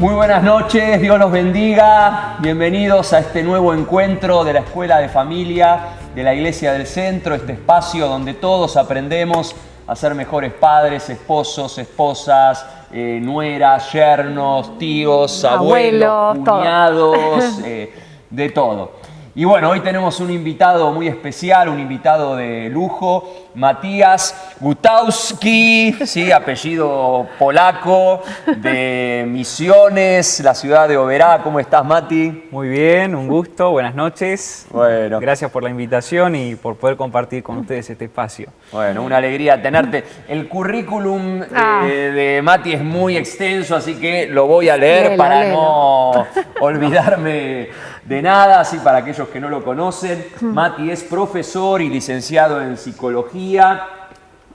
Muy buenas noches, Dios los bendiga. Bienvenidos a este nuevo encuentro de la Escuela de Familia de la Iglesia del Centro, este espacio donde todos aprendemos a ser mejores padres, esposos, esposas, nueras, yernos, tíos, abuelos, cuñados, de todo. Y bueno, hoy tenemos un invitado muy especial, un invitado de lujo, Matías Gutowski, ¿sí? Apellido polaco, de Misiones, la ciudad de Oberá. ¿Cómo estás, Mati? Muy bien, un gusto, buenas noches. Bueno. Gracias por la invitación y por poder compartir con ustedes este espacio. Bueno, una alegría tenerte. El currículum de Mati es muy extenso, así que lo voy a leer para no olvidarme de nada, así para aquellos que no lo conocen. Mati es profesor y licenciado en psicología,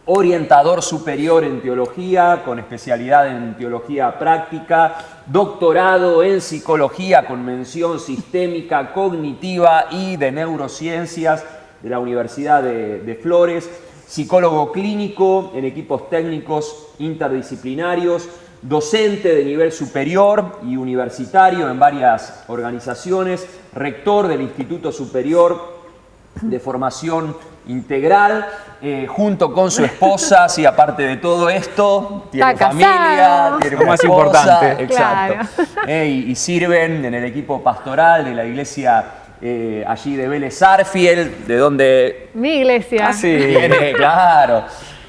orientador superior en teología, con especialidad en teología práctica, doctorado en psicología con mención sistémica, cognitiva y de neurociencias de la Universidad de Flores, psicólogo clínico en equipos técnicos interdisciplinarios, docente de nivel superior y universitario en varias organizaciones, rector del Instituto Superior de Formación Integral, junto con su esposa, sí, aparte de todo esto, tiene familia, tiene una más esposa, importante. exacto, y sirven en el equipo pastoral de la iglesia allí de Vélez Sarsfield, de donde mi iglesia viene, claro.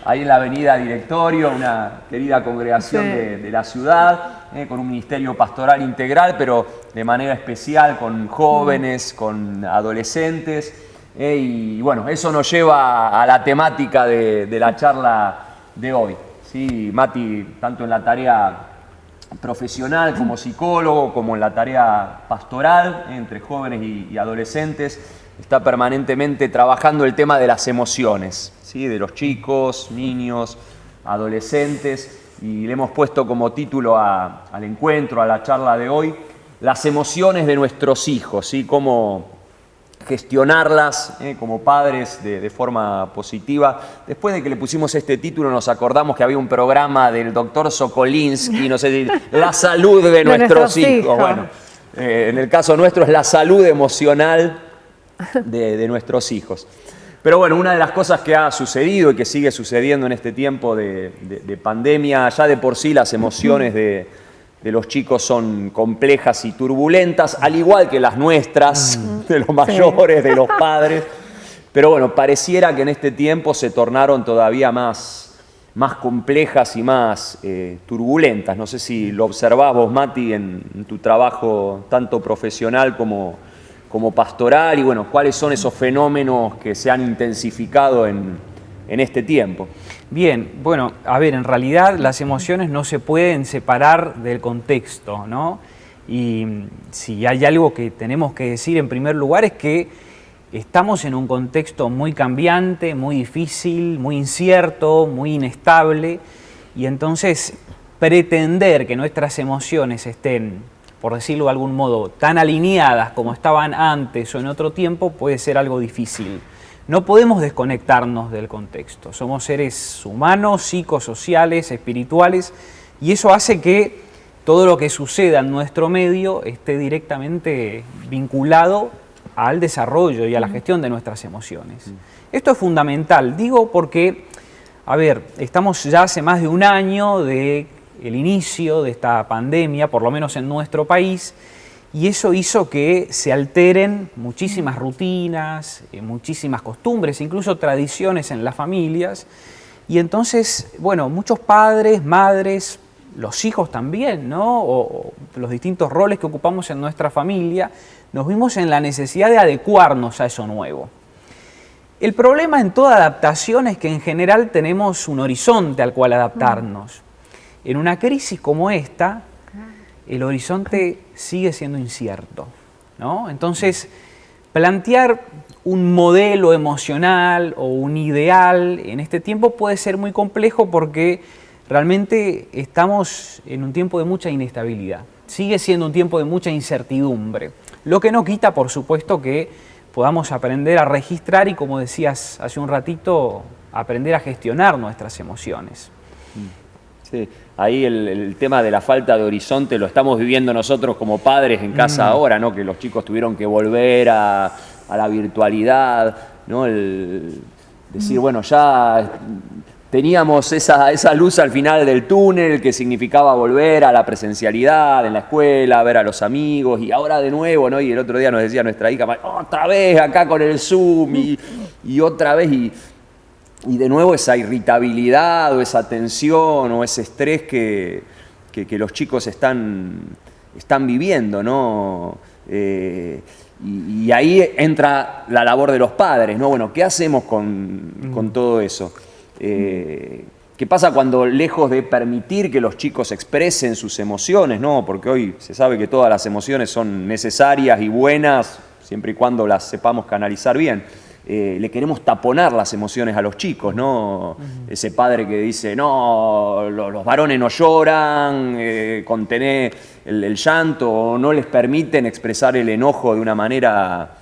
Ahí en la avenida Directorio, una querida congregación de la ciudad, con un ministerio pastoral integral, pero de manera especial con jóvenes, con adolescentes. Y bueno, eso nos lleva a la temática de la charla de hoy. ¿Sí? Mati, tanto en la tarea profesional como psicólogo, como en la tarea pastoral entre jóvenes y adolescentes, está permanentemente trabajando el tema de las emociones, ¿sí? De los chicos, niños, adolescentes, y le hemos puesto como título al encuentro, a la charla de hoy, las emociones de nuestros hijos, ¿sí? Cómo gestionarlas como padres de forma positiva. Después de que le pusimos este título nos acordamos que había un programa del doctor Sokolinsky, no sé si, la salud de nuestros hijos. Bueno, en el caso nuestro es la salud emocional de nuestros hijos. Pero bueno, una de las cosas que ha sucedido y que sigue sucediendo en este tiempo de pandemia, ya de por sí las emociones de los chicos son complejas y turbulentas, al igual que las nuestras, de los mayores, de los padres. Pero bueno, pareciera que en este tiempo se tornaron todavía más complejas y más turbulentas. No sé si lo observás vos, Mati, en tu trabajo tanto profesional como pastoral, y bueno, cuáles son esos fenómenos que se han intensificado en este tiempo. Bien, bueno, a ver, en realidad las emociones no se pueden separar del contexto, ¿no? Y si hay algo que tenemos que decir en primer lugar es que estamos en un contexto muy cambiante, muy difícil, muy incierto, muy inestable, y entonces pretender que nuestras emociones estén, por decirlo de algún modo, tan alineadas como estaban antes o en otro tiempo puede ser algo difícil. No podemos desconectarnos del contexto. Somos seres humanos, psicosociales, espirituales, y eso hace que todo lo que suceda en nuestro medio esté directamente vinculado al desarrollo y a la gestión de nuestras emociones. Esto es fundamental, digo porque, a ver, estamos ya hace más de un año del inicio de esta pandemia, por lo menos en nuestro país, y eso hizo que se alteren muchísimas rutinas, muchísimas costumbres, incluso tradiciones en las familias. Y entonces, bueno, muchos padres, madres, los hijos también, ¿no? O los distintos roles que ocupamos en nuestra familia, nos vimos en la necesidad de adecuarnos a eso nuevo. El problema en toda adaptación es que en general tenemos un horizonte al cual adaptarnos. En una crisis como esta, el horizonte sigue siendo incierto, ¿no? Entonces, plantear un modelo emocional o un ideal en este tiempo puede ser muy complejo porque realmente estamos en un tiempo de mucha inestabilidad. Sigue siendo un tiempo de mucha incertidumbre, lo que no quita, por supuesto, que podamos aprender a registrar y, como decías hace un ratito, aprender a gestionar nuestras emociones. Sí. Ahí el tema de la falta de horizonte lo estamos viviendo nosotros como padres en casa ahora, ¿no? Que los chicos tuvieron que volver a la virtualidad, ¿no? El decir, bueno, ya teníamos esa luz al final del túnel que significaba volver a la presencialidad en la escuela, ver a los amigos, y ahora de nuevo, ¿no? Y el otro día nos decía nuestra hija, otra vez acá con el Zoom y otra vez, y de nuevo esa irritabilidad o esa tensión o ese estrés que los chicos están viviendo, ¿no? Y ahí entra la labor de los padres, ¿no? Bueno, ¿qué hacemos con todo eso? ¿Qué pasa cuando, lejos de permitir que los chicos expresen sus emociones, ¿no? Porque hoy se sabe que todas las emociones son necesarias y buenas, siempre y cuando las sepamos canalizar bien. Le queremos taponar las emociones a los chicos, ¿no? Ese padre que dice, no, los varones no lloran, contener el llanto, o no les permiten expresar el enojo de una manera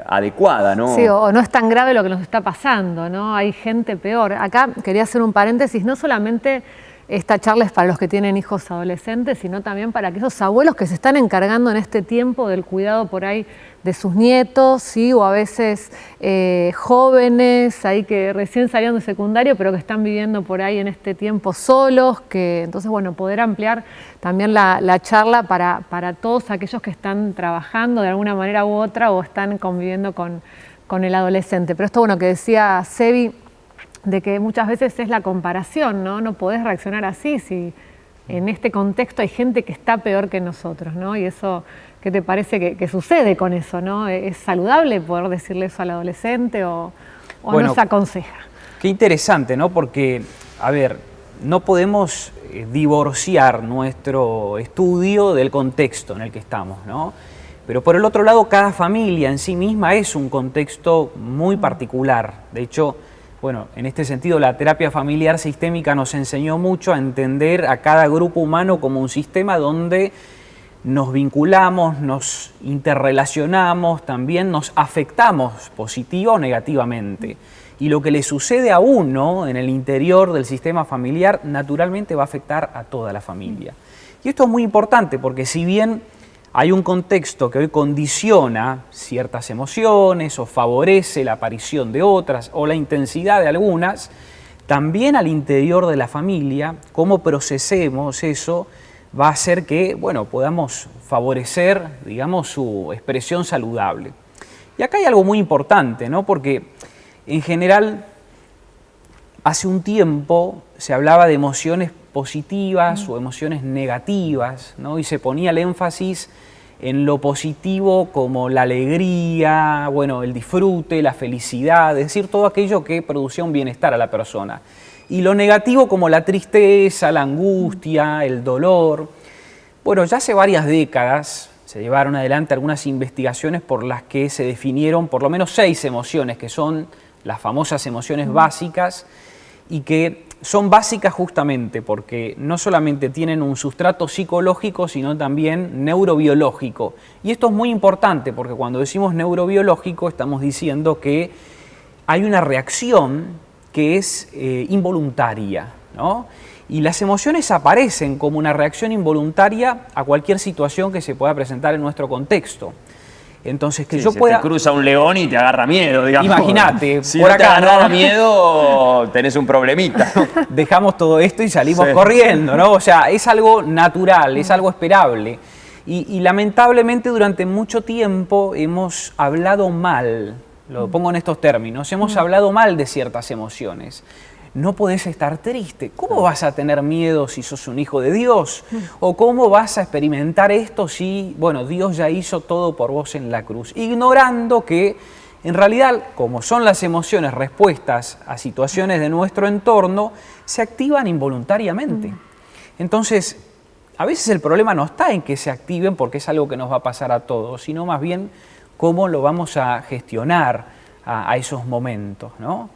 adecuada, ¿no? Sí, o no es tan grave lo que nos está pasando, ¿no? Hay gente peor. Acá quería hacer un paréntesis, no solamente esta charla es para los que tienen hijos adolescentes, sino también para aquellos abuelos que se están encargando en este tiempo del cuidado por ahí de sus nietos, ¿sí? O a veces jóvenes ahí que recién salieron de secundario, pero que están viviendo por ahí en este tiempo solos, que entonces, bueno, poder ampliar también la charla para todos aquellos que están trabajando de alguna manera u otra o están conviviendo con el adolescente. Pero esto, bueno, que decía Sebi, de que muchas veces es la comparación, ¿no? No podés reaccionar así si en este contexto hay gente que está peor que nosotros, ¿no? Y eso, ¿qué te parece que sucede con eso, no? ¿Es saludable poder decirle eso al adolescente o bueno, no se aconseja? Qué interesante, ¿no? Porque, a ver, no podemos divorciar nuestro estudio del contexto en el que estamos, ¿no? Pero por el otro lado, cada familia en sí misma es un contexto muy particular. De hecho, bueno, en este sentido la terapia familiar sistémica nos enseñó mucho a entender a cada grupo humano como un sistema donde nos vinculamos, nos interrelacionamos, también nos afectamos positiva o negativamente. Y lo que le sucede a uno en el interior del sistema familiar naturalmente va a afectar a toda la familia. Y esto es muy importante porque si bien hay un contexto que hoy condiciona ciertas emociones o favorece la aparición de otras o la intensidad de algunas, también al interior de la familia, cómo procesemos eso va a hacer que, bueno, podamos favorecer, digamos, su expresión saludable. Y acá hay algo muy importante, ¿no? Porque en general, hace un tiempo se hablaba de emociones positivas o emociones negativas, ¿no? Y se ponía el énfasis en lo positivo como la alegría, bueno, el disfrute, la felicidad, es decir, todo aquello que producía un bienestar a la persona. Y lo negativo como la tristeza, la angustia, el dolor. Bueno, ya hace varias décadas se llevaron adelante algunas investigaciones por las que se definieron por lo menos 6 emociones, que son las famosas emociones básicas, y que son básicas justamente porque no solamente tienen un sustrato psicológico, sino también neurobiológico. Y esto es muy importante porque cuando decimos neurobiológico estamos diciendo que hay una reacción que es involuntaria, ¿no? Y las emociones aparecen como una reacción involuntaria a cualquier situación que se pueda presentar en nuestro contexto. Entonces, que sí, yo se pueda... te cruza un león y te agarra miedo, digamos. Imagínate, si por no acá, te agarra miedo, tenés un problemita, ¿no? Dejamos todo esto y salimos corriendo, ¿no? O sea, es algo natural, es algo esperable. Y lamentablemente durante mucho tiempo hemos hablado mal, lo pongo en estos términos, hemos hablado mal de ciertas emociones. No podés estar triste. ¿Cómo vas a tener miedo si sos un hijo de Dios? ¿O cómo vas a experimentar esto si, bueno, Dios ya hizo todo por vos en la cruz? Ignorando que, en realidad, como son las emociones respuestas a situaciones de nuestro entorno, se activan involuntariamente. Entonces, a veces el problema no está en que se activen porque es algo que nos va a pasar a todos, sino más bien cómo lo vamos a gestionar a esos momentos, ¿no?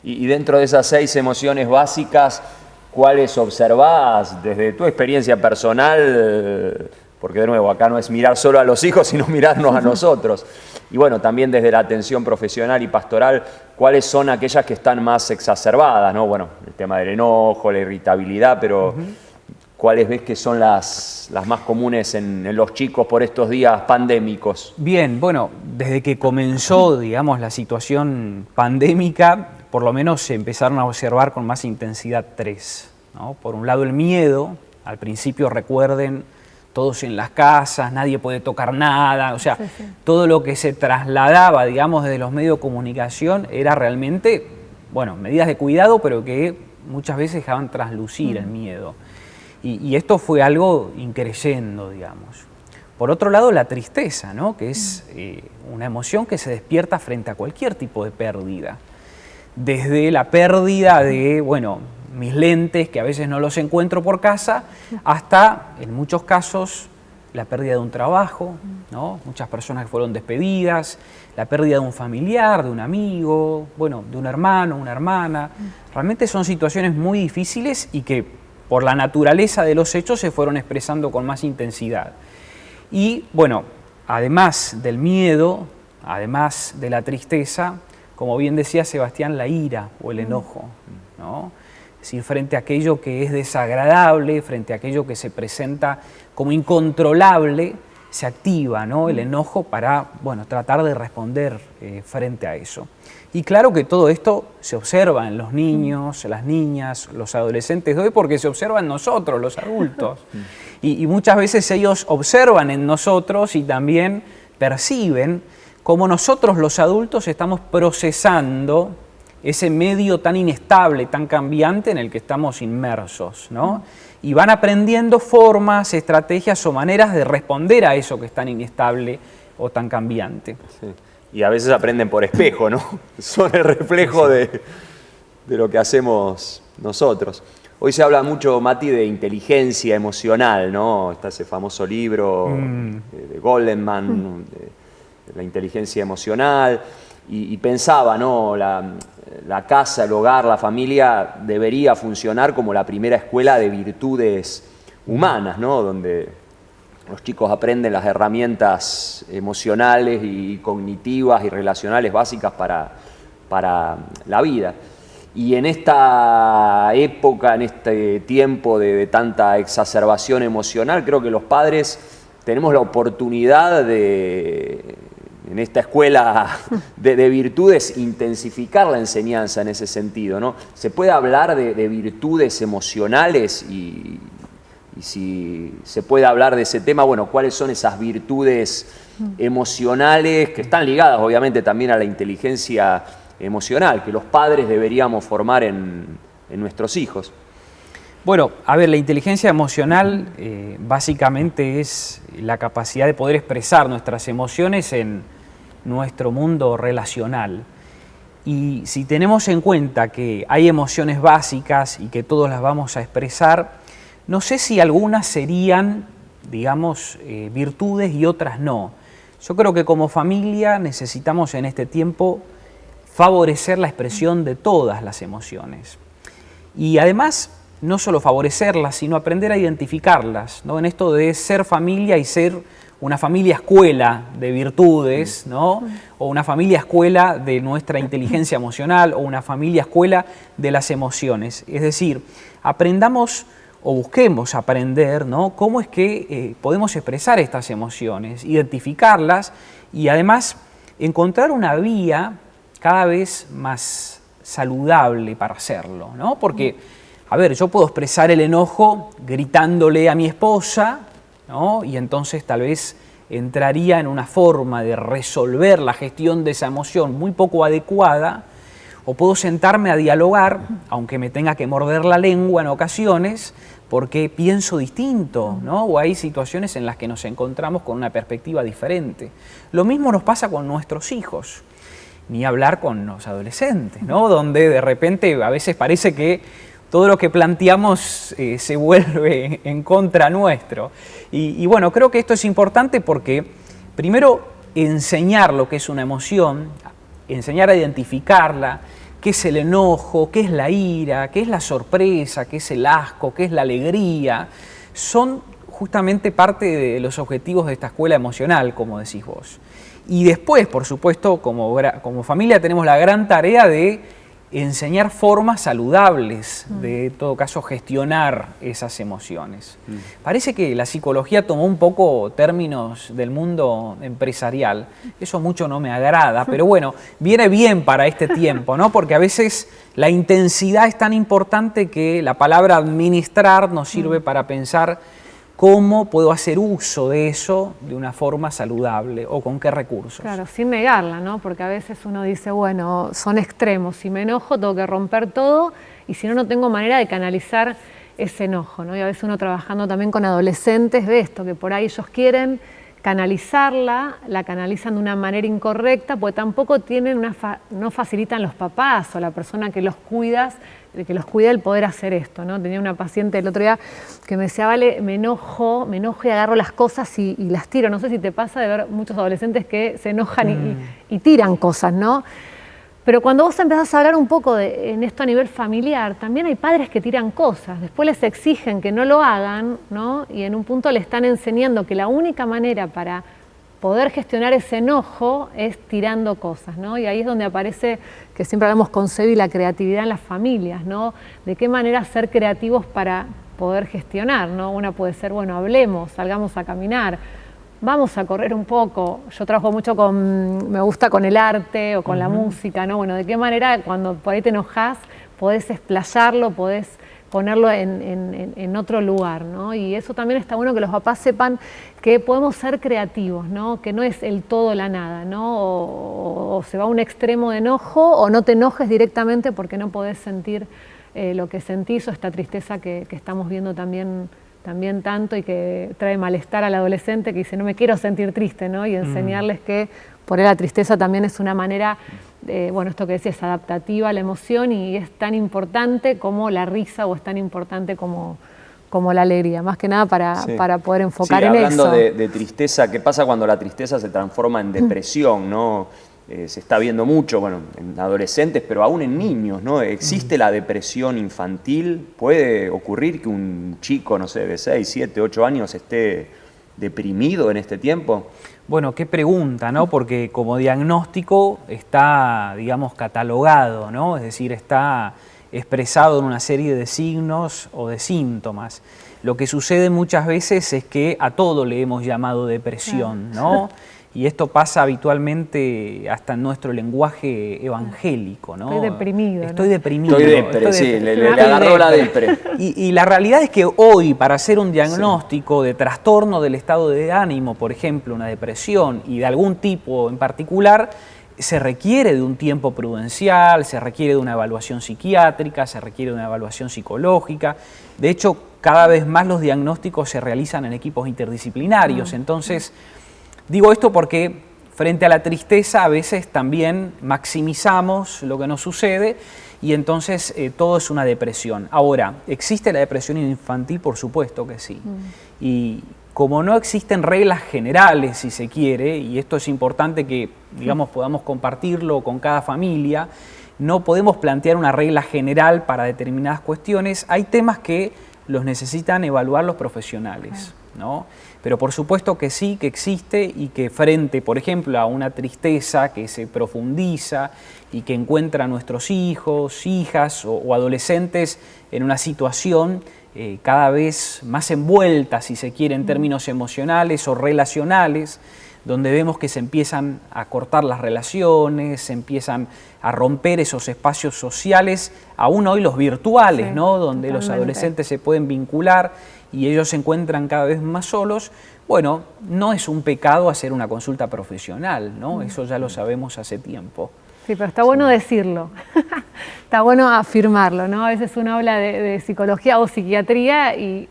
Y dentro de esas 6 emociones básicas, ¿cuáles observás desde tu experiencia personal? Porque de nuevo, acá no es mirar solo a los hijos, sino mirarnos a nosotros. Y bueno, también desde la atención profesional y pastoral, ¿cuáles son aquellas que están más exacerbadas, ¿no? Bueno, el tema del enojo, la irritabilidad, pero ¿cuáles ves que son las más comunes en los chicos por estos días pandémicos? Bien, bueno, desde que comenzó, digamos, la situación pandémica, por lo menos se empezaron a observar con más intensidad tres, ¿no? Por un lado el miedo, al principio recuerden, todos en las casas, nadie puede tocar nada, o sea, todo lo que se trasladaba, digamos, desde los medios de comunicación era realmente, bueno, medidas de cuidado, pero que muchas veces dejaban traslucir el miedo. Y esto fue algo increyendo, digamos. Por otro lado, la tristeza, ¿no? Que es una emoción que se despierta frente a cualquier tipo de pérdida. Desde la pérdida de, bueno, mis lentes, que a veces no los encuentro por casa, hasta, en muchos casos, la pérdida de un trabajo, ¿no? Muchas personas que fueron despedidas, la pérdida de un familiar, de un amigo, bueno, de un hermano, una hermana. Realmente son situaciones muy difíciles y que, por la naturaleza de los hechos, se fueron expresando con más intensidad. Y, bueno, además del miedo, además de la tristeza, como bien decía Sebastián, la ira o el enojo, ¿no? Es decir, frente a aquello que es desagradable, frente a aquello que se presenta como incontrolable, se activa, ¿no? El enojo para, bueno, tratar de responder frente a eso. Y claro que todo esto se observa en los niños, las niñas, los adolescentes de hoy, porque se observa en nosotros, los adultos. Y muchas veces ellos observan en nosotros y también perciben cómo nosotros los adultos estamos procesando ese medio tan inestable, tan cambiante en el que estamos inmersos, ¿no? Y van aprendiendo formas, estrategias o maneras de responder a eso que es tan inestable o tan cambiante. Sí. Y a veces aprenden por espejo, ¿no? Son el reflejo de lo que hacemos nosotros. Hoy se habla mucho, Mati, de inteligencia emocional, ¿no? Está ese famoso libro de Goleman, de la inteligencia emocional. Y pensaba, ¿no? La casa, el hogar, la familia debería funcionar como la primera escuela de virtudes humanas, ¿no? Donde los chicos aprenden las herramientas emocionales y cognitivas y relacionales básicas para la vida. Y en esta época, en este tiempo de tanta exacerbación emocional, creo que los padres tenemos la oportunidad de, en esta escuela de virtudes, intensificar la enseñanza en ese sentido, ¿no? Se puede hablar de virtudes emocionales y si se puede hablar de ese tema, bueno, ¿cuáles son esas virtudes emocionales que están ligadas obviamente también a la inteligencia emocional que los padres deberíamos formar en nuestros hijos? Bueno, a ver, la inteligencia emocional básicamente es la capacidad de poder expresar nuestras emociones en nuestro mundo relacional. Y si tenemos en cuenta que hay emociones básicas y que todos las vamos a expresar, no sé si algunas serían, digamos, virtudes y otras no. Yo creo que como familia necesitamos en este tiempo favorecer la expresión de todas las emociones. Y además, no solo favorecerlas, sino aprender a identificarlas, ¿no? En esto de ser familia y ser una familia escuela de virtudes, ¿no? O una familia escuela de nuestra inteligencia emocional, o una familia escuela de las emociones. Es decir, aprendamos o busquemos aprender, ¿no? Cómo es que podemos expresar estas emociones, identificarlas y además encontrar una vía cada vez más saludable para hacerlo, ¿no? Porque, a ver, yo puedo expresar el enojo gritándole a mi esposa, ¿no? Y entonces tal vez entraría en una forma de resolver la gestión de esa emoción muy poco adecuada, o puedo sentarme a dialogar, aunque me tenga que morder la lengua en ocasiones, porque pienso distinto, ¿no? O hay situaciones en las que nos encontramos con una perspectiva diferente. Lo mismo nos pasa con nuestros hijos, ni hablar con los adolescentes, ¿no? Donde de repente a veces parece que todo lo que planteamos se vuelve en contra nuestro. Y bueno, creo que esto es importante porque, primero, enseñar lo que es una emoción, enseñar a identificarla, qué es el enojo, qué es la ira, qué es la sorpresa, qué es el asco, qué es la alegría, son justamente parte de los objetivos de esta escuela emocional, como decís vos. Y después, por supuesto, como familia tenemos la gran tarea de enseñar formas saludables de, en todo caso, gestionar esas emociones. Parece que la psicología tomó un poco términos del mundo empresarial. Eso mucho no me agrada, pero bueno, viene bien para este tiempo, ¿no? Porque a veces la intensidad es tan importante que la palabra administrar nos sirve para pensar cómo puedo hacer uso de eso de una forma saludable o con qué recursos. Claro, sin negarla, ¿no? Porque a veces uno dice, bueno, son extremos, si me enojo tengo que romper todo y si no, no tengo manera de canalizar ese enojo, ¿no? Y a veces uno trabajando también con adolescentes ve esto, que por ahí ellos quieren canalizarla, la canalizan de una manera incorrecta, porque tampoco tienen no facilitan los papás o la persona que los cuida el poder hacer esto, ¿no? Tenía una paciente el otro día que me decía, Vale, me enojo y agarro las cosas y las tiro. No sé si te pasa de ver muchos adolescentes que se enojan y tiran cosas, ¿no? Pero cuando vos empezás a hablar un poco en esto a nivel familiar, también hay padres que tiran cosas, después les exigen que no lo hagan, ¿no? Y en un punto le están enseñando que la única manera para poder gestionar ese enojo es tirando cosas, ¿no? Y ahí es donde aparece, que siempre hablamos con Sebi, la creatividad en las familias, ¿no? De qué manera ser creativos para poder gestionar, ¿no? Una puede ser, bueno, hablemos, salgamos a caminar, vamos a correr un poco. Yo trabajo mucho me gusta con el arte o con la música, ¿no? Bueno, de qué manera cuando por ahí te enojás podés explayarlo, podés ponerlo en otro lugar, ¿no? Y eso también está bueno que los papás sepan que podemos ser creativos, ¿no? Que no es el todo o la nada, ¿no? O se va a un extremo de enojo o no te enojes directamente porque no podés sentir lo que sentís o esta tristeza que estamos viendo también tanto y que trae malestar al adolescente que dice no me quiero sentir triste, ¿no? Y enseñarles que por ahí la tristeza también es una manera, bueno, esto que decía, es adaptativa a la emoción y es tan importante como la risa o es tan importante como la alegría, más que nada para poder enfocar en eso. Hablando de tristeza, ¿qué pasa cuando la tristeza se transforma en depresión, ¿no? Se está viendo mucho, bueno, en adolescentes, pero aún en niños, ¿no? ¿Existe la depresión infantil? ¿Puede ocurrir que un chico, no sé, de 6, 7, 8 años esté deprimido en este tiempo? Bueno, qué pregunta, ¿no? Porque como diagnóstico está, digamos, catalogado, ¿no? Es decir, está expresado en una serie de signos o de síntomas. Lo que sucede muchas veces es que a todo le hemos llamado depresión, ¿no? Y esto pasa habitualmente hasta en nuestro lenguaje evangélico, ¿no? Estoy deprimido. Estoy deprimido. Estoy depre, sí, le agarró la depre. Y la realidad es que hoy, para hacer un diagnóstico de trastorno del estado de ánimo, por ejemplo, una depresión y de algún tipo en particular, se requiere de un tiempo prudencial, se requiere de una evaluación psiquiátrica, se requiere de una evaluación psicológica. De hecho, cada vez más los diagnósticos se realizan en equipos interdisciplinarios. Entonces, digo esto porque frente a la tristeza a veces también maximizamos lo que nos sucede y entonces todo es una depresión. Ahora, ¿existe la depresión infantil? Por supuesto que sí. Y como no existen reglas generales, si se quiere, y esto es importante que, digamos, podamos compartirlo con cada familia, no podemos plantear una regla general para determinadas cuestiones. Hay temas que los necesitan evaluar los profesionales, ¿no? Pero por supuesto que sí, que existe y que frente, por ejemplo, a una tristeza que se profundiza y que encuentra a nuestros hijos, hijas o adolescentes en una situación cada vez más envuelta, si se quiere, en términos emocionales o relacionales, donde vemos que se empiezan a cortar las relaciones, se empiezan a romper esos espacios sociales, aún hoy los virtuales, sí, ¿no? Donde totalmente. Los adolescentes se pueden vincular y ellos se encuentran cada vez más solos. Bueno, no es un pecado hacer una consulta profesional, ¿no? Eso ya lo sabemos hace tiempo. Sí, pero está bueno decirlo, está bueno afirmarlo, ¿no? A veces uno habla de psicología o psiquiatría y,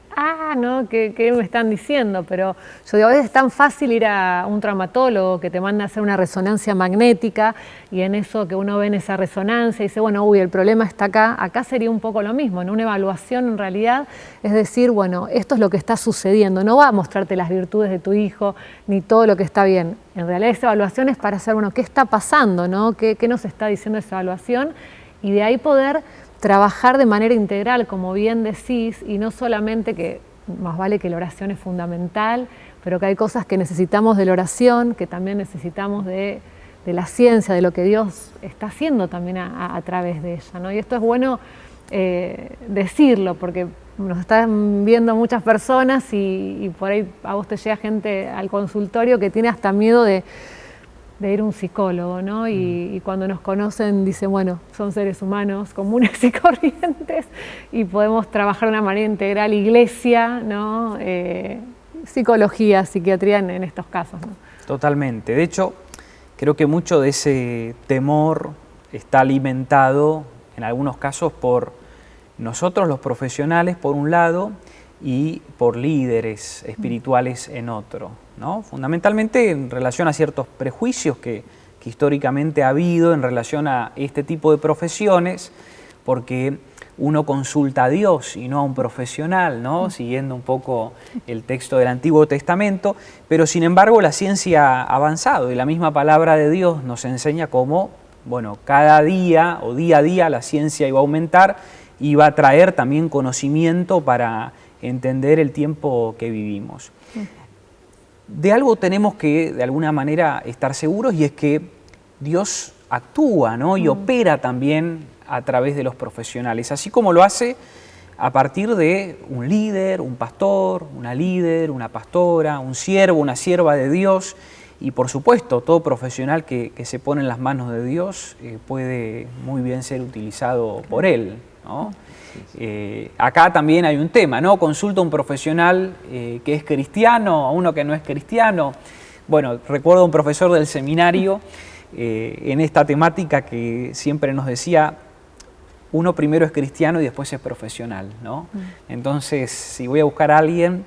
¿no? ¿Qué me están diciendo? Pero yo digo, a veces es tan fácil ir a un traumatólogo que te manda a hacer una resonancia magnética y en eso que uno ve en esa resonancia y dice, bueno, uy, el problema está acá. Acá sería un poco lo mismo, en una evaluación en realidad, es decir, bueno, esto es lo que está sucediendo, no va a mostrarte las virtudes de tu hijo ni todo lo que está bien. En realidad esa evaluación es para saber, bueno, ¿qué está pasando, no? ¿Qué nos está diciendo esa evaluación? Y de ahí poder trabajar de manera integral, como bien decís, y no solamente que más vale que la oración es fundamental, pero que hay cosas que necesitamos de la oración, que también necesitamos de la ciencia, de lo que Dios está haciendo también a través de ella, ¿no? Y esto es bueno decirlo, porque nos están viendo muchas personas y por ahí a vos te llega gente al consultorio que tiene hasta miedo de ir a un psicólogo, ¿no? Y cuando nos conocen dicen, bueno, son seres humanos comunes y corrientes y podemos trabajar de una manera integral, iglesia, ¿no? Psicología, psiquiatría en estos casos, ¿no? Totalmente. De hecho, creo que mucho de ese temor está alimentado en algunos casos por nosotros los profesionales por un lado y por líderes espirituales en otro, ¿no? Fundamentalmente en relación a ciertos prejuicios que históricamente ha habido en relación a este tipo de profesiones, porque uno consulta a Dios y no a un profesional, ¿no? Siguiendo un poco el texto del Antiguo Testamento, pero sin embargo la ciencia ha avanzado y la misma palabra de Dios nos enseña cómo, bueno, cada día o día a día la ciencia iba a aumentar y va a traer también conocimiento para entender el tiempo que vivimos. De algo tenemos que, de alguna manera, estar seguros, y es que Dios actúa, ¿no? Y opera también a través de los profesionales, así como lo hace a partir de un líder, un pastor, una líder, una pastora, un siervo, una sierva de Dios, y por supuesto todo profesional que se pone en las manos de Dios puede muy bien ser utilizado por Él, ¿no? Acá también hay un tema, ¿no? Consulta a un profesional que es cristiano, a uno que no es cristiano. Bueno, recuerdo a un profesor del seminario en esta temática que siempre nos decía, uno primero es cristiano y después es profesional, ¿no? Entonces, si voy a buscar a alguien,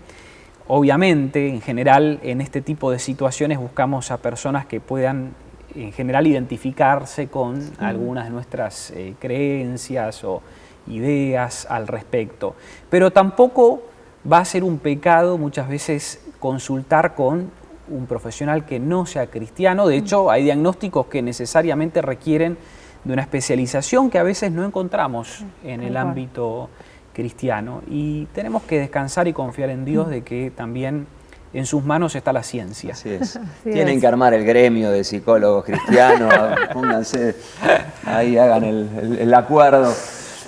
obviamente, en general, en este tipo de situaciones buscamos a personas que puedan, en general, identificarse con algunas de nuestras creencias o ideas al respecto. Pero tampoco va a ser un pecado muchas veces consultar con un profesional que no sea cristiano. De hecho, hay diagnósticos que necesariamente requieren de una especialización que a veces no encontramos en el ámbito cristiano. Y tenemos que descansar y confiar en Dios de que también en sus manos está la ciencia. Así es. Tienen que armar el gremio de psicólogos cristianos, pónganse ahí, hagan el acuerdo.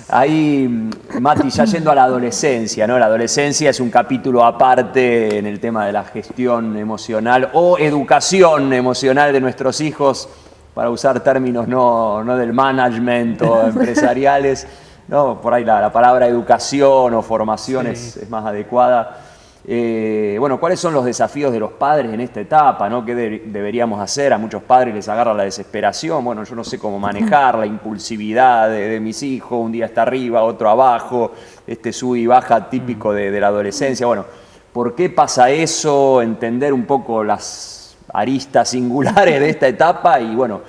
Ahí, Mati, ya yendo a la adolescencia, ¿no? La adolescencia es un capítulo aparte en el tema de la gestión emocional o educación emocional de nuestros hijos, para usar términos no del management o empresariales, ¿no? Por ahí la palabra educación o formación es más adecuada. Bueno, ¿cuáles son los desafíos de los padres en esta etapa, ¿no? ¿Qué deberíamos hacer? A muchos padres les agarra la desesperación. Bueno, yo no sé cómo manejar la impulsividad de mis hijos. Un día está arriba, otro abajo. Este sube y baja típico de la adolescencia. Bueno, ¿por qué pasa eso? Entender un poco las aristas singulares de esta etapa y, bueno,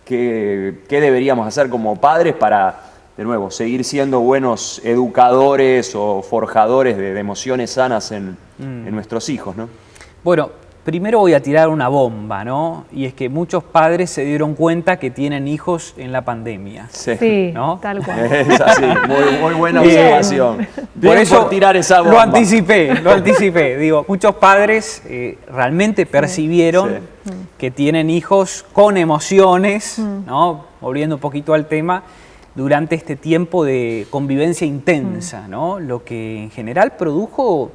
¿qué deberíamos hacer como padres para, de nuevo, seguir siendo buenos educadores o forjadores de emociones sanas en nuestros hijos, ¿no? Bueno, primero voy a tirar una bomba, ¿no? Y es que muchos padres se dieron cuenta que tienen hijos en la pandemia. Sí, ¿no? Tal cual. Es así, muy buena observación. Por eso por tirar esa bomba. Lo anticipé. Digo, muchos padres realmente percibieron que tienen hijos con emociones, ¿no? Volviendo un poquito al tema, durante este tiempo de convivencia intensa, ¿no? Lo que en general produjo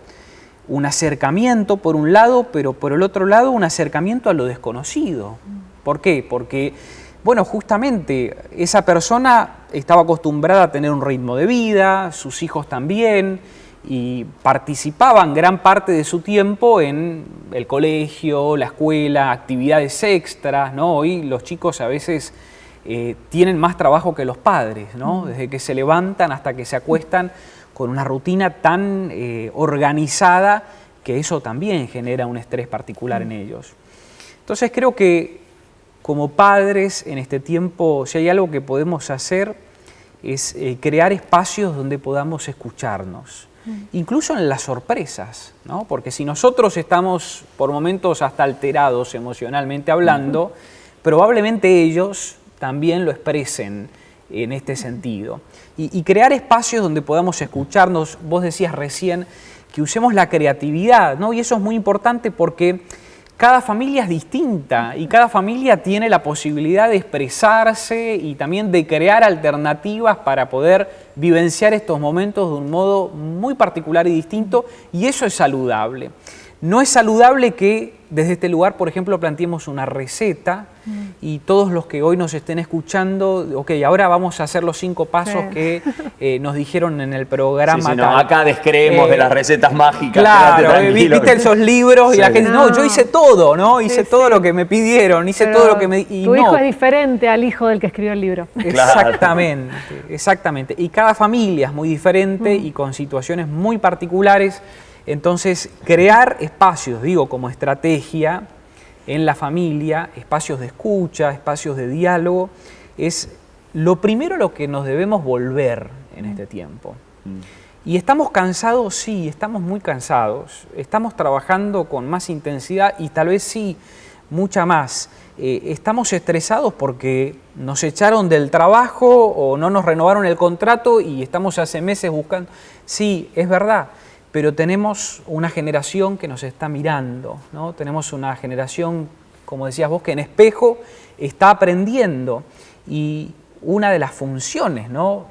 un acercamiento por un lado, pero por el otro lado un acercamiento a lo desconocido. ¿Por qué? Porque, bueno, justamente esa persona estaba acostumbrada a tener un ritmo de vida, sus hijos también, y participaban gran parte de su tiempo en el colegio, la escuela, actividades extras, ¿no? Hoy los chicos a veces tienen más trabajo que los padres, ¿no? Desde que se levantan hasta que se acuestan, con una rutina tan organizada que eso también genera un estrés particular en ellos. Entonces creo que como padres en este tiempo, si hay algo que podemos hacer es crear espacios donde podamos escucharnos, incluso en las sorpresas, ¿no? Porque si nosotros estamos por momentos hasta alterados emocionalmente hablando, probablemente ellos también lo expresen en este sentido. Y crear espacios donde podamos escucharnos. Vos decías recién que usemos la creatividad, ¿no? Y eso es muy importante porque cada familia es distinta y cada familia tiene la posibilidad de expresarse y también de crear alternativas para poder vivenciar estos momentos de un modo muy particular y distinto, y eso es saludable. No es saludable que desde este lugar, por ejemplo, planteemos una receta y todos los que hoy nos estén escuchando, ok, ahora vamos a hacer los 5 pasos que nos dijeron en el programa. Sí, no, acá descreemos de las recetas mágicas. Claro, viste esos libros y la gente, no, yo hice todo, ¿no? Hice todo lo que me pidieron, hice todo lo que me... Y tu hijo es diferente al hijo del que escribió el libro. Exactamente, exactamente. Y cada familia es muy diferente y con situaciones muy particulares. Entonces, crear espacios, digo, como estrategia en la familia, espacios de escucha, espacios de diálogo, es lo primero a lo que nos debemos volver en este tiempo. Y estamos cansados, sí, estamos muy cansados, estamos trabajando con más intensidad y tal vez sí, mucha más. Estamos estresados porque nos echaron del trabajo o no nos renovaron el contrato y estamos hace meses buscando. Sí, es verdad. Pero tenemos una generación que nos está mirando, ¿no? Tenemos una generación, como decías vos, que en espejo está aprendiendo. Y una de las funciones, ¿no?,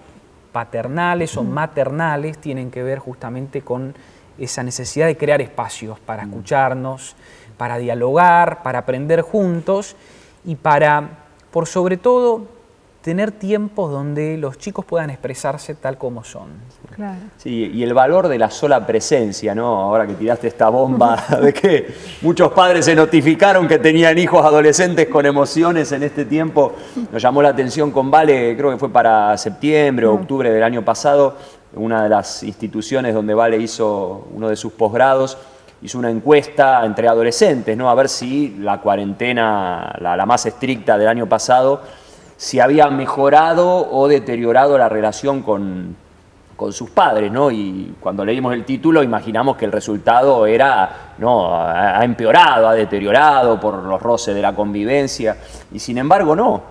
paternales o maternales tienen que ver justamente con esa necesidad de crear espacios para escucharnos, para dialogar, para aprender juntos y para, por sobre todo, tener tiempos donde los chicos puedan expresarse tal como son. Claro. Sí, y el valor de la sola presencia, ¿no? Ahora que tiraste esta bomba de que muchos padres se notificaron que tenían hijos adolescentes con emociones en este tiempo, nos llamó la atención con Vale, creo que fue para septiembre o octubre del año pasado, una de las instituciones donde Vale hizo uno de sus posgrados, hizo una encuesta entre adolescentes, ¿no? A ver si la cuarentena, la más estricta del año pasado, si había mejorado o deteriorado la relación con sus padres, ¿no? Y cuando leímos el título imaginamos que el resultado era, no, ha empeorado, ha deteriorado por los roces de la convivencia, y sin embargo no.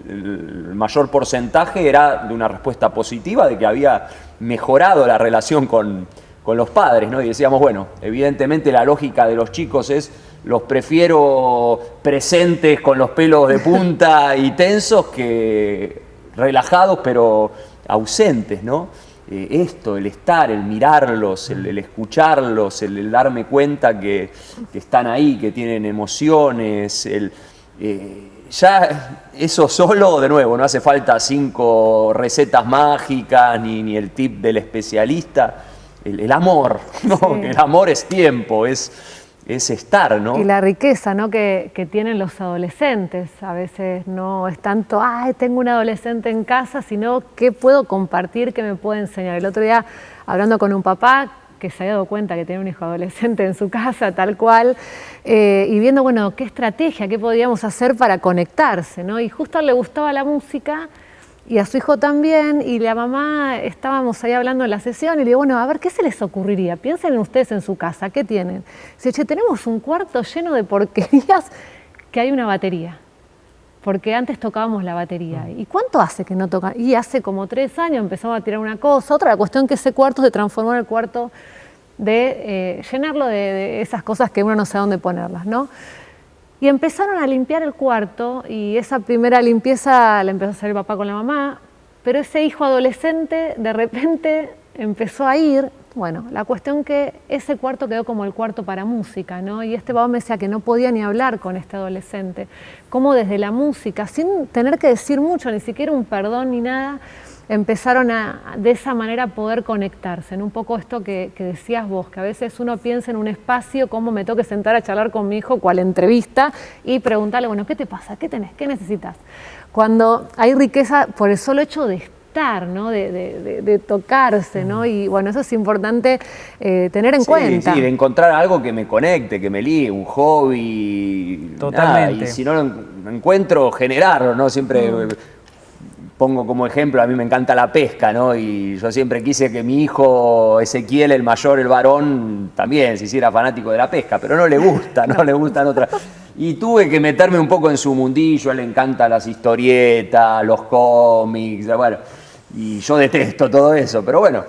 El mayor porcentaje era de una respuesta positiva, de que había mejorado la relación con los padres, ¿no? Y decíamos, bueno, evidentemente la lógica de los chicos es: los prefiero presentes con los pelos de punta y tensos que relajados pero ausentes, ¿no? El estar, el mirarlos, el escucharlos, el darme cuenta que están ahí, que tienen emociones, ya eso solo, de nuevo, no hace falta 5 recetas mágicas ni el tip del especialista. El amor, ¿no? Sí. El amor es tiempo, es estar, ¿no? Y la riqueza, ¿no?, que tienen los adolescentes. A veces no es tanto, tengo un adolescente en casa, sino qué puedo compartir, qué me puede enseñar. El otro día, hablando con un papá que se había dado cuenta que tenía un hijo adolescente en su casa, tal cual, y viendo, bueno, qué estrategia, qué podíamos hacer para conectarse, ¿no? Y justo le gustaba la música, y a su hijo también, y la mamá, estábamos ahí hablando en la sesión, y le digo, bueno, a ver, ¿qué se les ocurriría? Piensen ustedes en su casa, ¿qué tienen? Dice, che, tenemos un cuarto lleno de porquerías, que hay una batería, porque antes tocábamos la batería. ¿Y cuánto hace que no toca? Y hace como 3 años empezamos a tirar una cosa, otra, la cuestión que ese cuarto se transformó en el cuarto de llenarlo de esas cosas que uno no sabe dónde ponerlas, ¿no? Y empezaron a limpiar el cuarto, y esa primera limpieza la empezó a hacer el papá con la mamá, pero ese hijo adolescente de repente empezó a ir. Bueno, la cuestión que ese cuarto quedó como el cuarto para música, ¿no? Y este papá me decía que no podía ni hablar con este adolescente, cómo desde la música, sin tener que decir mucho, ni siquiera un perdón ni nada, empezaron de esa manera poder conectarse, en un poco esto que decías vos, que a veces uno piensa en un espacio, cómo me tengo que sentar a charlar con mi hijo, cual entrevista, y preguntarle, bueno, ¿qué te pasa? ¿Qué tenés? ¿Qué necesitas? Cuando hay riqueza por el solo hecho de estar, ¿no? de tocarse, ¿no? Y bueno, eso es importante tener en cuenta. Sí, de encontrar algo que me conecte, que me ligue, un hobby. Totalmente. Nada, y si no lo encuentro, generarlo, ¿no? Siempre... Pongo como ejemplo, a mí me encanta la pesca, ¿no? Y yo siempre quise que mi hijo Ezequiel, el mayor, el varón, también se hiciera fanático de la pesca, pero no le gusta, no le gustan otras. Y tuve que meterme un poco en su mundillo, a él le encantan las historietas, los cómics, bueno, y yo detesto todo eso, pero bueno,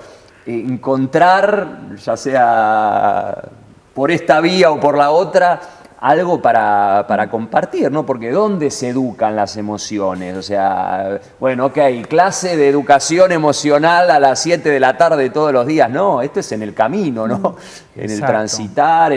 encontrar, ya sea por esta vía o por la otra, algo para compartir, ¿no? Porque ¿dónde se educan las emociones? O sea, bueno, ok, clase de educación emocional a las 7 de la tarde todos los días. No, esto es en el camino, ¿no? En el transitar,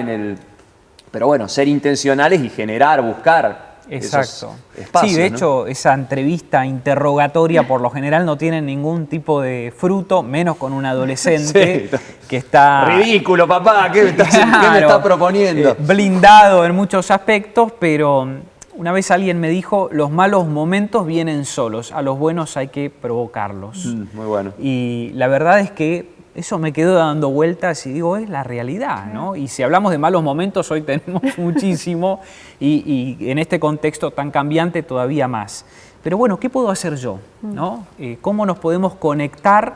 Pero bueno, ser intencionales y generar, buscar esos espacios. Sí, de hecho, esa entrevista interrogatoria por lo general no tiene ningún tipo de fruto, menos con un adolescente que está... Ridículo, papá, ¿qué me estás proponiendo? Blindado en muchos aspectos, pero una vez alguien me dijo, los malos momentos vienen solos, a los buenos hay que provocarlos. Muy bueno. Y la verdad es que eso me quedó dando vueltas y digo, es la realidad, ¿no? Y si hablamos de malos momentos, hoy tenemos muchísimo y en este contexto tan cambiante todavía más. Pero bueno, ¿qué puedo hacer yo? ¿No? ¿Cómo nos podemos conectar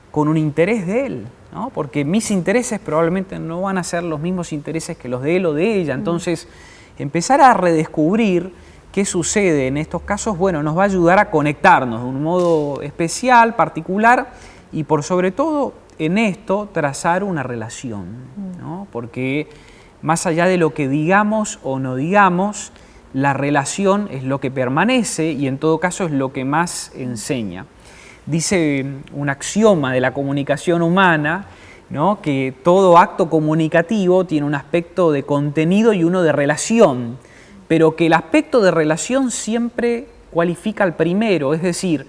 con un interés de él? ¿No? Porque mis intereses probablemente no van a ser los mismos intereses que los de él o de ella. Entonces, empezar a redescubrir qué sucede en estos casos, bueno, nos va a ayudar a conectarnos de un modo especial, particular y por sobre todo en esto trazar una relación, ¿no? Porque más allá de lo que digamos o no digamos, la relación es lo que permanece y en todo caso es lo que más enseña. Dice un axioma de la comunicación humana, ¿no? Que todo acto comunicativo tiene un aspecto de contenido y uno de relación, pero que el aspecto de relación siempre cualifica al primero, es decir,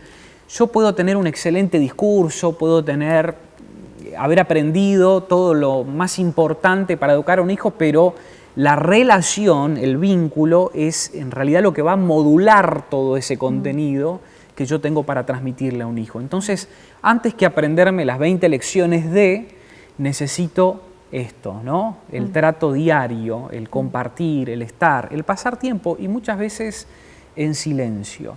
yo puedo tener un excelente discurso, puedo haber aprendido todo lo más importante para educar a un hijo, pero la relación, el vínculo, es en realidad lo que va a modular todo ese contenido que yo tengo para transmitirle a un hijo. Entonces, antes que aprenderme las 20 lecciones necesito esto, ¿no? El trato diario, el compartir, el estar, el pasar tiempo y muchas veces en silencio.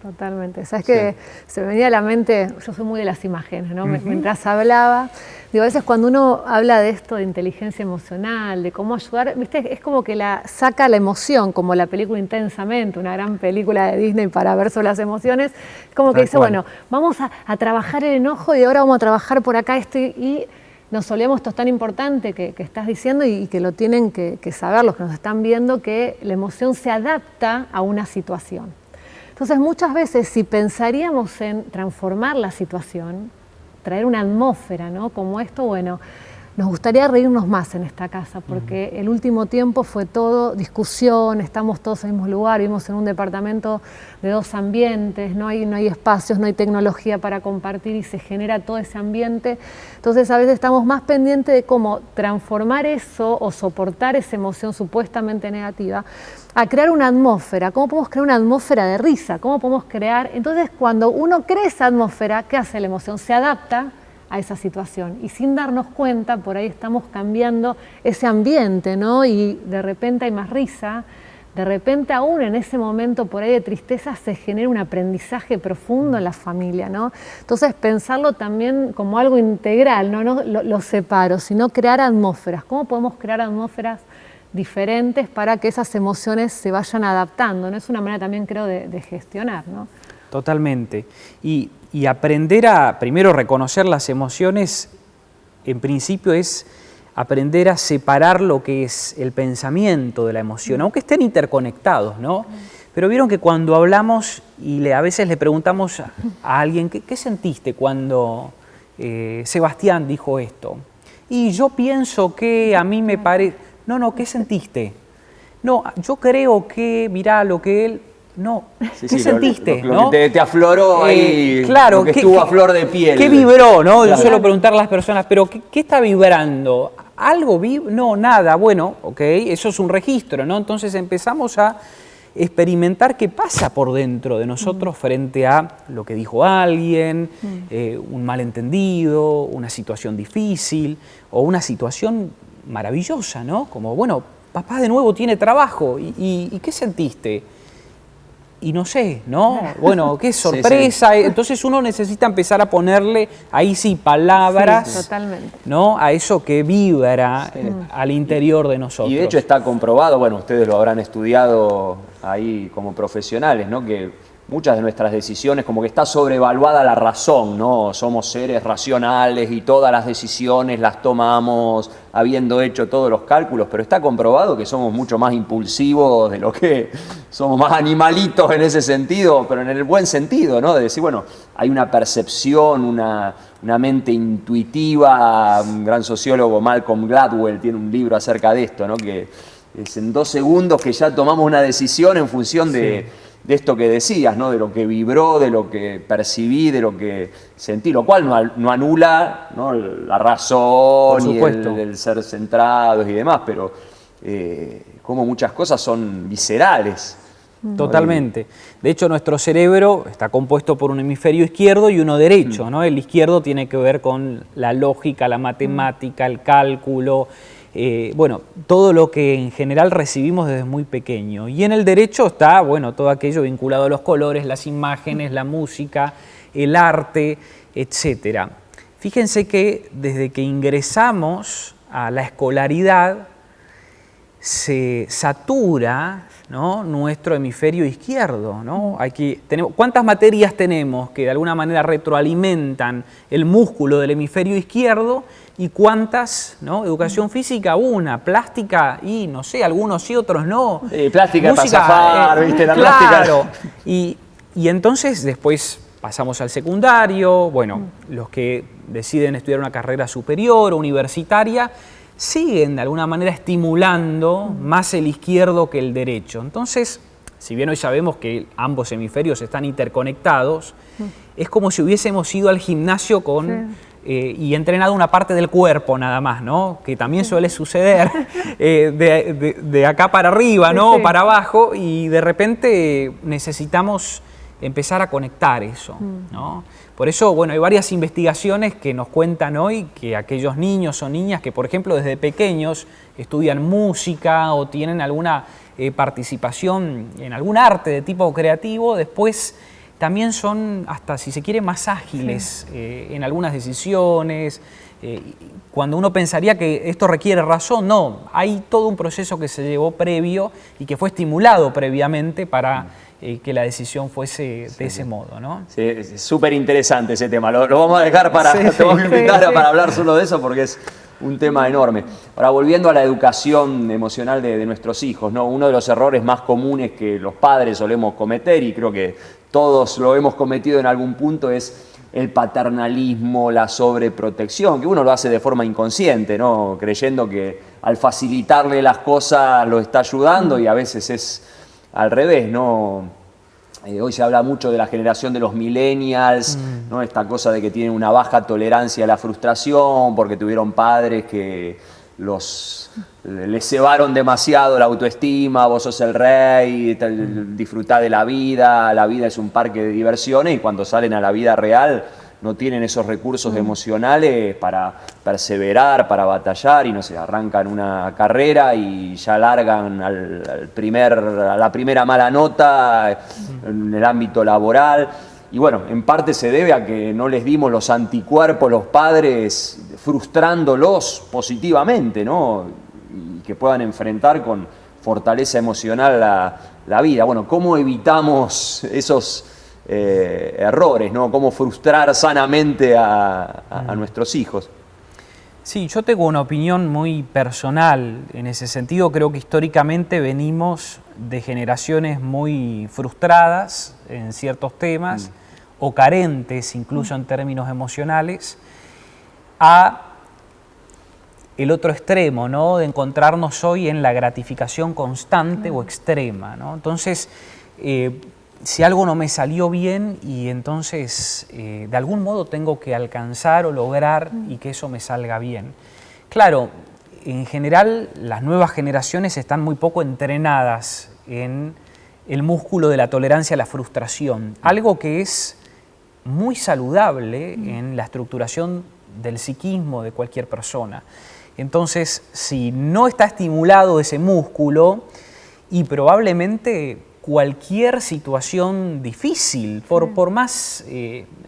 Totalmente. Sabes que se me venía a la mente, yo soy muy de las imágenes, ¿no? Mientras hablaba, digo, a veces cuando uno habla de esto de inteligencia emocional, de cómo ayudar, ¿viste? Es como que saca la emoción, como la película Intensamente, una gran película de Disney para ver sobre las emociones, es como que dice, bueno, vamos a trabajar el enojo y ahora vamos a trabajar por acá esto y nos olvidamos, esto es tan importante que estás diciendo y que lo tienen que saber los que nos están viendo, que la emoción se adapta a una situación. Entonces, muchas veces, si pensaríamos en transformar la situación, traer una atmósfera, ¿no? Como esto, bueno, nos gustaría reírnos más en esta casa, porque el último tiempo fue todo discusión, estamos todos en el mismo lugar, vivimos en un departamento de 2 ambientes, no hay espacios, no hay tecnología para compartir y se genera todo ese ambiente. Entonces, a veces estamos más pendientes de cómo transformar eso o soportar esa emoción supuestamente negativa a crear una atmósfera. ¿Cómo podemos crear una atmósfera de risa? ¿Cómo podemos crear? Entonces, cuando uno crea esa atmósfera, ¿qué hace la emoción? Se adapta a esa situación y sin darnos cuenta, por ahí estamos cambiando ese ambiente, ¿no? Y de repente hay más risa, de repente aún en ese momento por ahí de tristeza se genera un aprendizaje profundo en la familia, ¿no? Entonces, pensarlo también como algo integral, no lo separo, sino crear atmósferas. ¿Cómo podemos crear atmósferas diferentes para que esas emociones se vayan adaptando? ¿No? Es una manera también, creo, de gestionar, ¿no? Totalmente. Y aprender a, primero, reconocer las emociones, en principio es aprender a separar lo que es el pensamiento de la emoción, aunque estén interconectados, ¿no? Pero vieron que cuando hablamos y a veces le preguntamos a alguien, ¿qué sentiste cuando Sebastián dijo esto? Y yo pienso que a mí me parece... No, ¿qué sentiste? No, yo creo que, mirá, lo que él... No, ¿qué sentiste? Lo ¿no? que te afloró ahí, claro, lo que estuvo a flor de piel. ¿Qué vibró? ¿No? Claro. Yo suelo preguntarle a las personas, ¿pero qué está vibrando? ¿Algo vibró? No, nada. Bueno, ok, eso es un registro, ¿no? Entonces empezamos a experimentar qué pasa por dentro de nosotros frente a lo que dijo alguien, un malentendido, una situación difícil o una situación maravillosa, ¿no? Como, bueno, papá de nuevo tiene trabajo. ¿Y qué sentiste? Y no sé, ¿no? Bueno, qué sorpresa. Sí. Entonces uno necesita empezar a ponerle, ahí sí, palabras, sí, totalmente, ¿no? A eso que vibra al interior de nosotros. Y de hecho está comprobado, bueno, ustedes lo habrán estudiado ahí como profesionales, ¿no? Que muchas de nuestras decisiones, como que está sobrevaluada la razón, ¿no? Somos seres racionales y todas las decisiones las tomamos habiendo hecho todos los cálculos, pero está comprobado que somos mucho más impulsivos de lo que somos, más animalitos en ese sentido, pero en el buen sentido, ¿no? De decir, bueno, hay una percepción, una mente intuitiva. Un gran sociólogo, Malcolm Gladwell, tiene un libro acerca de esto, ¿no? Que es en 2 segundos que ya tomamos una decisión en función de esto que decías, ¿no? De lo que vibró, de lo que percibí, de lo que sentí, lo cual no anula, ¿no? La razón y el ser centrados y demás, pero como muchas cosas son viscerales. Totalmente. De hecho, nuestro cerebro está compuesto por un hemisferio izquierdo y uno derecho, ¿no? El izquierdo tiene que ver con la lógica, la matemática, el cálculo, bueno, todo lo que en general recibimos desde muy pequeño. Y en el derecho está, bueno, todo aquello vinculado a los colores, las imágenes, la música, el arte, etc. Fíjense que desde que ingresamos a la escolaridad se satura, ¿no?, nuestro hemisferio izquierdo, ¿no? ¿Cuántas materias tenemos que de alguna manera retroalimentan el músculo del hemisferio izquierdo? ¿Y cuántas, ¿no? Educación física, una. Plástica, y no sé, algunos sí, otros no. Plástica para zafar, ¿viste? La claro. plástica. Y entonces después pasamos al secundario. Bueno, los que deciden estudiar una carrera superior o universitaria siguen de alguna manera estimulando más el izquierdo que el derecho. Entonces, si bien hoy sabemos que ambos hemisferios están interconectados, es como si hubiésemos ido al gimnasio y entrenado una parte del cuerpo nada más, ¿no? Que también suele suceder de acá para arriba, ¿no? Para abajo, y de repente necesitamos empezar a conectar eso, ¿no? Por eso, bueno, hay varias investigaciones que nos cuentan hoy que aquellos niños o niñas que, por ejemplo, desde pequeños estudian música o tienen alguna participación en algún arte de tipo creativo, después también son hasta, si se quiere, más ágiles en algunas decisiones. Cuando uno pensaría que esto requiere razón, no, hay todo un proceso que se llevó previo y que fue estimulado previamente para que la decisión fuese de ese modo, ¿no? Sí, es súper interesante ese tema. Lo vamos a dejar para, te vamos a invitar para hablar solo de eso porque es un tema enorme. Ahora, volviendo a la educación emocional de nuestros hijos, ¿no? Uno de los errores más comunes que los padres solemos cometer, y creo que todos lo hemos cometido en algún punto, es el paternalismo, la sobreprotección, que uno lo hace de forma inconsciente, ¿no? Creyendo que al facilitarle las cosas lo está ayudando, y a veces es al revés, ¿no? Hoy se habla mucho de la generación de los millennials, ¿no? Esta cosa de que tienen una baja tolerancia a la frustración porque tuvieron padres que les cebaron demasiado la autoestima, vos sos el rey, disfrutá de la vida es un parque de diversiones, y cuando salen a la vida real no tienen esos recursos emocionales para perseverar, para batallar, y no sé, arrancan una carrera y ya largan a la primera mala nota en el ámbito laboral. Y bueno, en parte se debe a que no les dimos los anticuerpos los padres, frustrándolos positivamente, ¿no? Y que puedan enfrentar con fortaleza emocional la vida. Bueno, ¿cómo evitamos esos errores, ¿no? Cómo frustrar sanamente a nuestros hijos. Sí, yo tengo una opinión muy personal en ese sentido. Creo que históricamente venimos de generaciones muy frustradas en ciertos temas o carentes incluso en términos emocionales, a el otro extremo, ¿no? De encontrarnos hoy en la gratificación constante o extrema, ¿no? Entonces, si algo no me salió bien y entonces de algún modo tengo que alcanzar o lograr y que eso me salga bien. Claro, en general las nuevas generaciones están muy poco entrenadas en el músculo de la tolerancia a la frustración, algo que es muy saludable en la estructuración del psiquismo de cualquier persona. Entonces, si no está estimulado ese músculo, y probablemente cualquier situación difícil, por más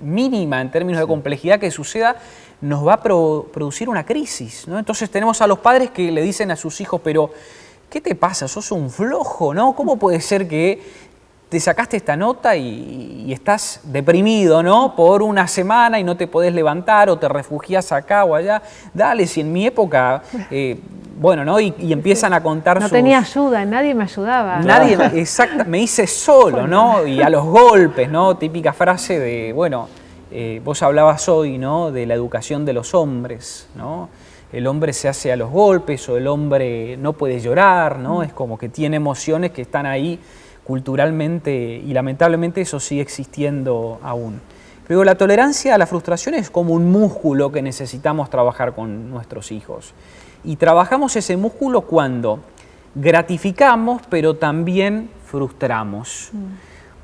mínima en términos de complejidad que suceda, nos va a producir una crisis, ¿no? Entonces tenemos a los padres que le dicen a sus hijos, pero ¿qué te pasa? ¿Sos un flojo, no? ¿Cómo puede ser que te sacaste esta nota y estás deprimido, ¿no? Por una semana y no te podés levantar o te refugias acá o allá. Dale, si en mi época, bueno, ¿no? Y empiezan a contar No tenía ayuda, nadie me ayudaba. Nadie, exacto, me hice solo, ¿no? Y a los golpes, ¿no? Típica frase de, bueno, vos hablabas hoy, ¿no? De la educación de los hombres, ¿no? El hombre se hace a los golpes o el hombre no puede llorar, ¿no? Es como que tiene emociones que están ahí culturalmente y lamentablemente eso sigue existiendo aún. Luego la tolerancia a la frustración es como un músculo que necesitamos trabajar con nuestros hijos. Y trabajamos ese músculo cuando gratificamos, pero también frustramos.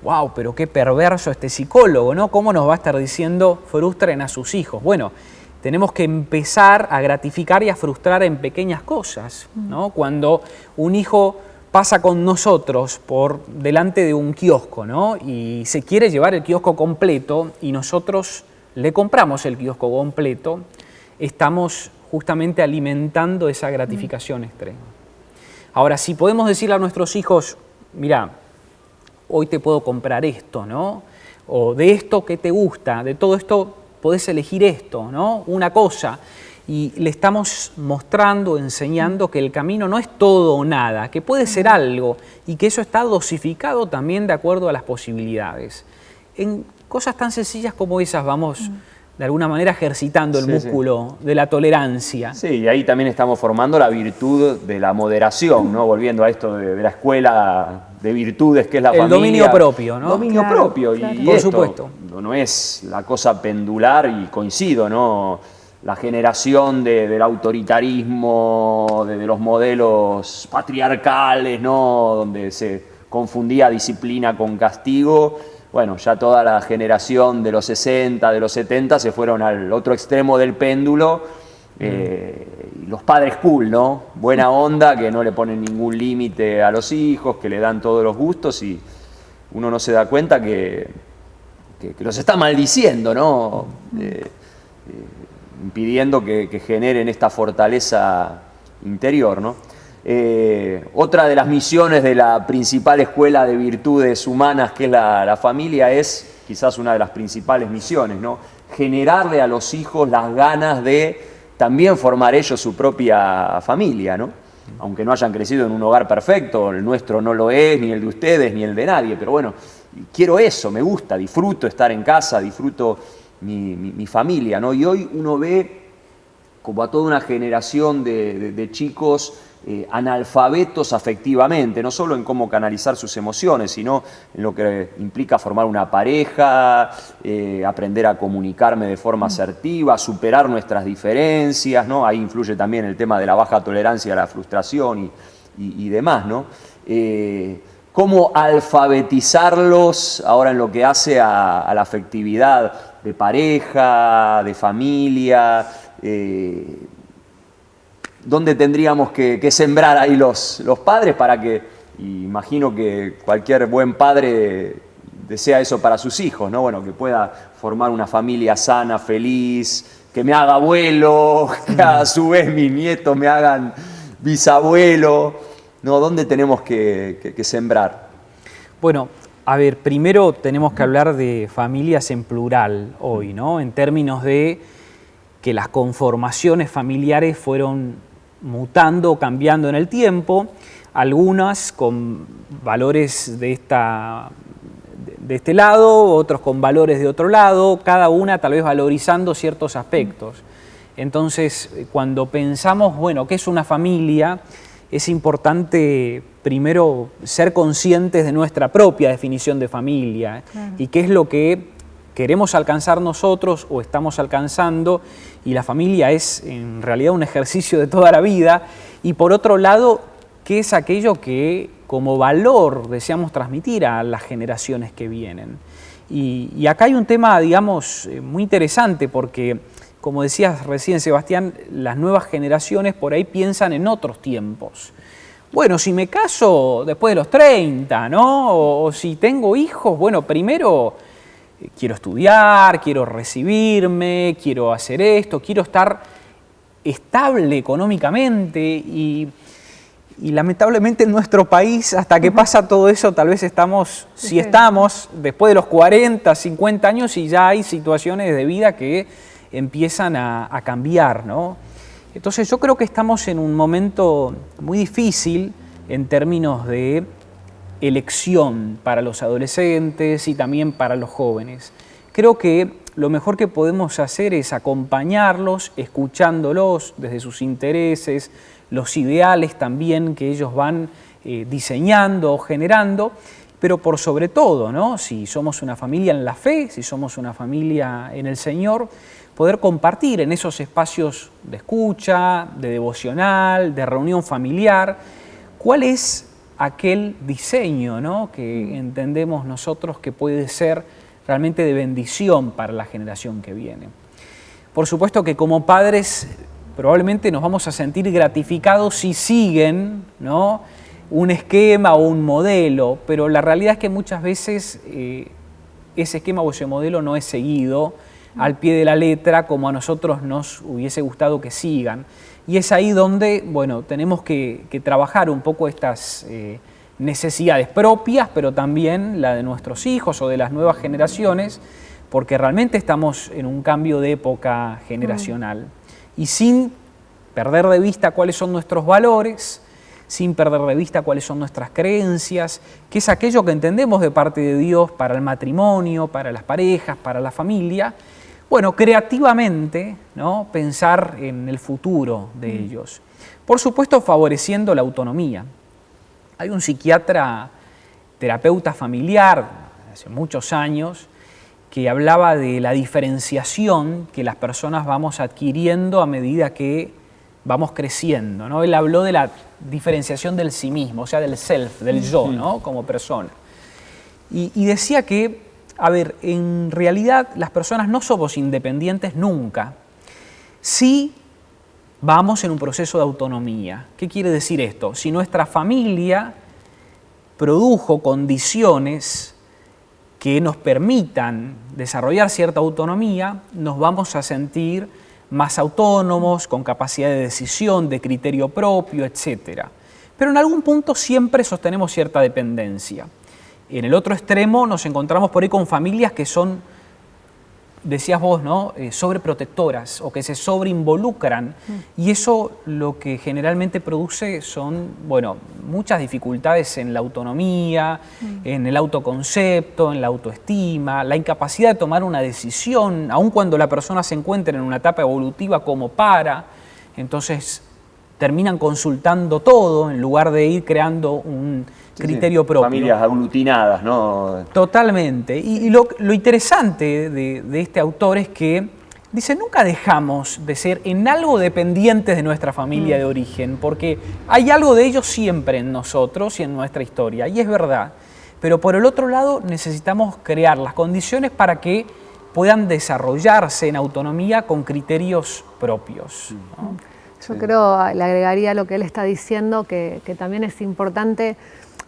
¡Wow! Pero qué perverso este psicólogo, ¿no? ¿Cómo nos va a estar diciendo frustren a sus hijos? Bueno, tenemos que empezar a gratificar y a frustrar en pequeñas cosas, ¿no? Cuando un hijo pasa con nosotros por delante de un kiosco, ¿no? Y se quiere llevar el kiosco completo y nosotros le compramos el kiosco completo, estamos justamente alimentando esa gratificación extrema. Ahora, si podemos decirle a nuestros hijos, mira, hoy te puedo comprar esto, ¿no? O de esto que te gusta, de todo esto podés elegir esto, ¿no? Una cosa. Y le estamos mostrando, enseñando que el camino no es todo o nada, que puede ser algo y que eso está dosificado también de acuerdo a las posibilidades. En cosas tan sencillas como esas vamos de alguna manera ejercitando el músculo de la tolerancia. Sí, y ahí también estamos formando la virtud de la moderación, ¿no? Volviendo a esto de la escuela de virtudes que es la familia. El dominio propio, ¿no? Dominio propio. Claro. Y Por esto supuesto. no es la cosa pendular y coincido, ¿no? La generación del autoritarismo, de los modelos patriarcales, ¿no? Donde se confundía disciplina con castigo. Bueno, ya toda la generación de los 60, de los 70 se fueron al otro extremo del péndulo. Y los padres cool, ¿no? Buena onda, que no le ponen ningún límite a los hijos, que le dan todos los gustos y uno no se da cuenta que los está maldiciendo, ¿no? Impidiendo que generen esta fortaleza interior, ¿no? Otra de las misiones de la principal escuela de virtudes humanas, que es la familia, es quizás una de las principales misiones, ¿no? Generarle a los hijos las ganas de también formar ellos su propia familia, ¿no? Aunque no hayan crecido en un hogar perfecto, el nuestro no lo es, ni el de ustedes, ni el de nadie, pero bueno, quiero eso, me gusta, disfruto estar en casa, disfruto mi familia, ¿no? Y hoy uno ve como a toda una generación de chicos analfabetos afectivamente, no solo en cómo canalizar sus emociones, sino en lo que implica formar una pareja, aprender a comunicarme de forma asertiva, superar nuestras diferencias, ¿no? Ahí influye también el tema de la baja tolerancia a la frustración y demás, ¿no? Cómo alfabetizarlos ahora en lo que hace a la afectividad de pareja, de familia, ¿dónde tendríamos que sembrar ahí los padres para que, imagino que cualquier buen padre desea eso para sus hijos, ¿no? Bueno, que pueda formar una familia sana, feliz, que me haga abuelo, que a su vez mis nietos me hagan bisabuelo, ¿no? ¿Dónde tenemos que sembrar? Bueno, a ver, primero tenemos que hablar de familias en plural hoy, ¿no? En términos de que las conformaciones familiares fueron mutando, cambiando en el tiempo, algunas con valores de este lado, otros con valores de otro lado, cada una tal vez valorizando ciertos aspectos. Entonces, cuando pensamos, bueno, ¿qué es una familia? Es importante primero ser conscientes de nuestra propia definición de familia, claro, y qué es lo que queremos alcanzar nosotros o estamos alcanzando, y la familia es en realidad un ejercicio de toda la vida, y por otro lado, qué es aquello que como valor deseamos transmitir a las generaciones que vienen. Y acá hay un tema, digamos, muy interesante porque, como decías recién, Sebastián, las nuevas generaciones por ahí piensan en otros tiempos. Bueno, si me caso después de los 30, ¿no? O si tengo hijos, bueno, primero quiero estudiar, quiero recibirme, quiero hacer esto, quiero estar estable económicamente y Y lamentablemente en nuestro país, hasta que pasa todo eso, tal vez estamos, si estamos, después de los 40, 50 años y ya hay situaciones de vida que empiezan a cambiar, ¿no? Entonces yo creo que estamos en un momento muy difícil en términos de elección para los adolescentes y también para los jóvenes. Creo que lo mejor que podemos hacer es acompañarlos, escuchándolos desde sus intereses, los ideales también que ellos van diseñando o generando, pero por sobre todo, ¿no? Si somos una familia en la fe, si somos una familia en el Señor, poder compartir en esos espacios de escucha, de devocional, de reunión familiar, cuál es aquel diseño, ¿no? Que entendemos nosotros que puede ser realmente de bendición para la generación que viene. Por supuesto que como padres probablemente nos vamos a sentir gratificados si siguen, ¿no?, un esquema o un modelo, pero la realidad es que muchas veces ese esquema o ese modelo no es seguido al pie de la letra como a nosotros nos hubiese gustado que sigan. Y es ahí donde, bueno, tenemos que trabajar un poco estas necesidades propias, pero también la de nuestros hijos o de las nuevas generaciones, porque realmente estamos en un cambio de época generacional. Y sin perder de vista cuáles son nuestros valores, sin perder de vista cuáles son nuestras creencias, que es aquello que entendemos de parte de Dios para el matrimonio, para las parejas, para la familia. Bueno, creativamente, ¿no?, pensar en el futuro de ellos. Por supuesto, favoreciendo la autonomía. Hay un psiquiatra, terapeuta familiar, hace muchos años, que hablaba de la diferenciación que las personas vamos adquiriendo a medida que vamos creciendo, ¿no? Él habló de la diferenciación del sí mismo, o sea, del self, del yo, ¿no?, como persona. Y decía que, a ver, en realidad las personas no somos independientes nunca. Sí vamos en un proceso de autonomía. ¿Qué quiere decir esto? Si nuestra familia produjo condiciones que nos permitan desarrollar cierta autonomía, nos vamos a sentir más autónomos, con capacidad de decisión, de criterio propio, etc. Pero en algún punto siempre sostenemos cierta dependencia. En el otro extremo nos encontramos por ahí con familias que son, decías vos, ¿no?, sobreprotectoras o que se sobreinvolucran, y eso lo que generalmente produce son, bueno, muchas dificultades en la autonomía, en el autoconcepto, en la autoestima, la incapacidad de tomar una decisión, aun cuando la persona se encuentra en una etapa evolutiva como para, entonces terminan consultando todo en lugar de ir creando un criterio propio. Familias aglutinadas, ¿no? Totalmente. Y lo interesante de este autor es que dice, nunca dejamos de ser en algo dependientes de nuestra familia de origen, porque hay algo de ellos siempre en nosotros y en nuestra historia, y es verdad. Pero por el otro lado necesitamos crear las condiciones para que puedan desarrollarse en autonomía con criterios propios, ¿no? Yo creo, le agregaría lo que él está diciendo, que también es importante,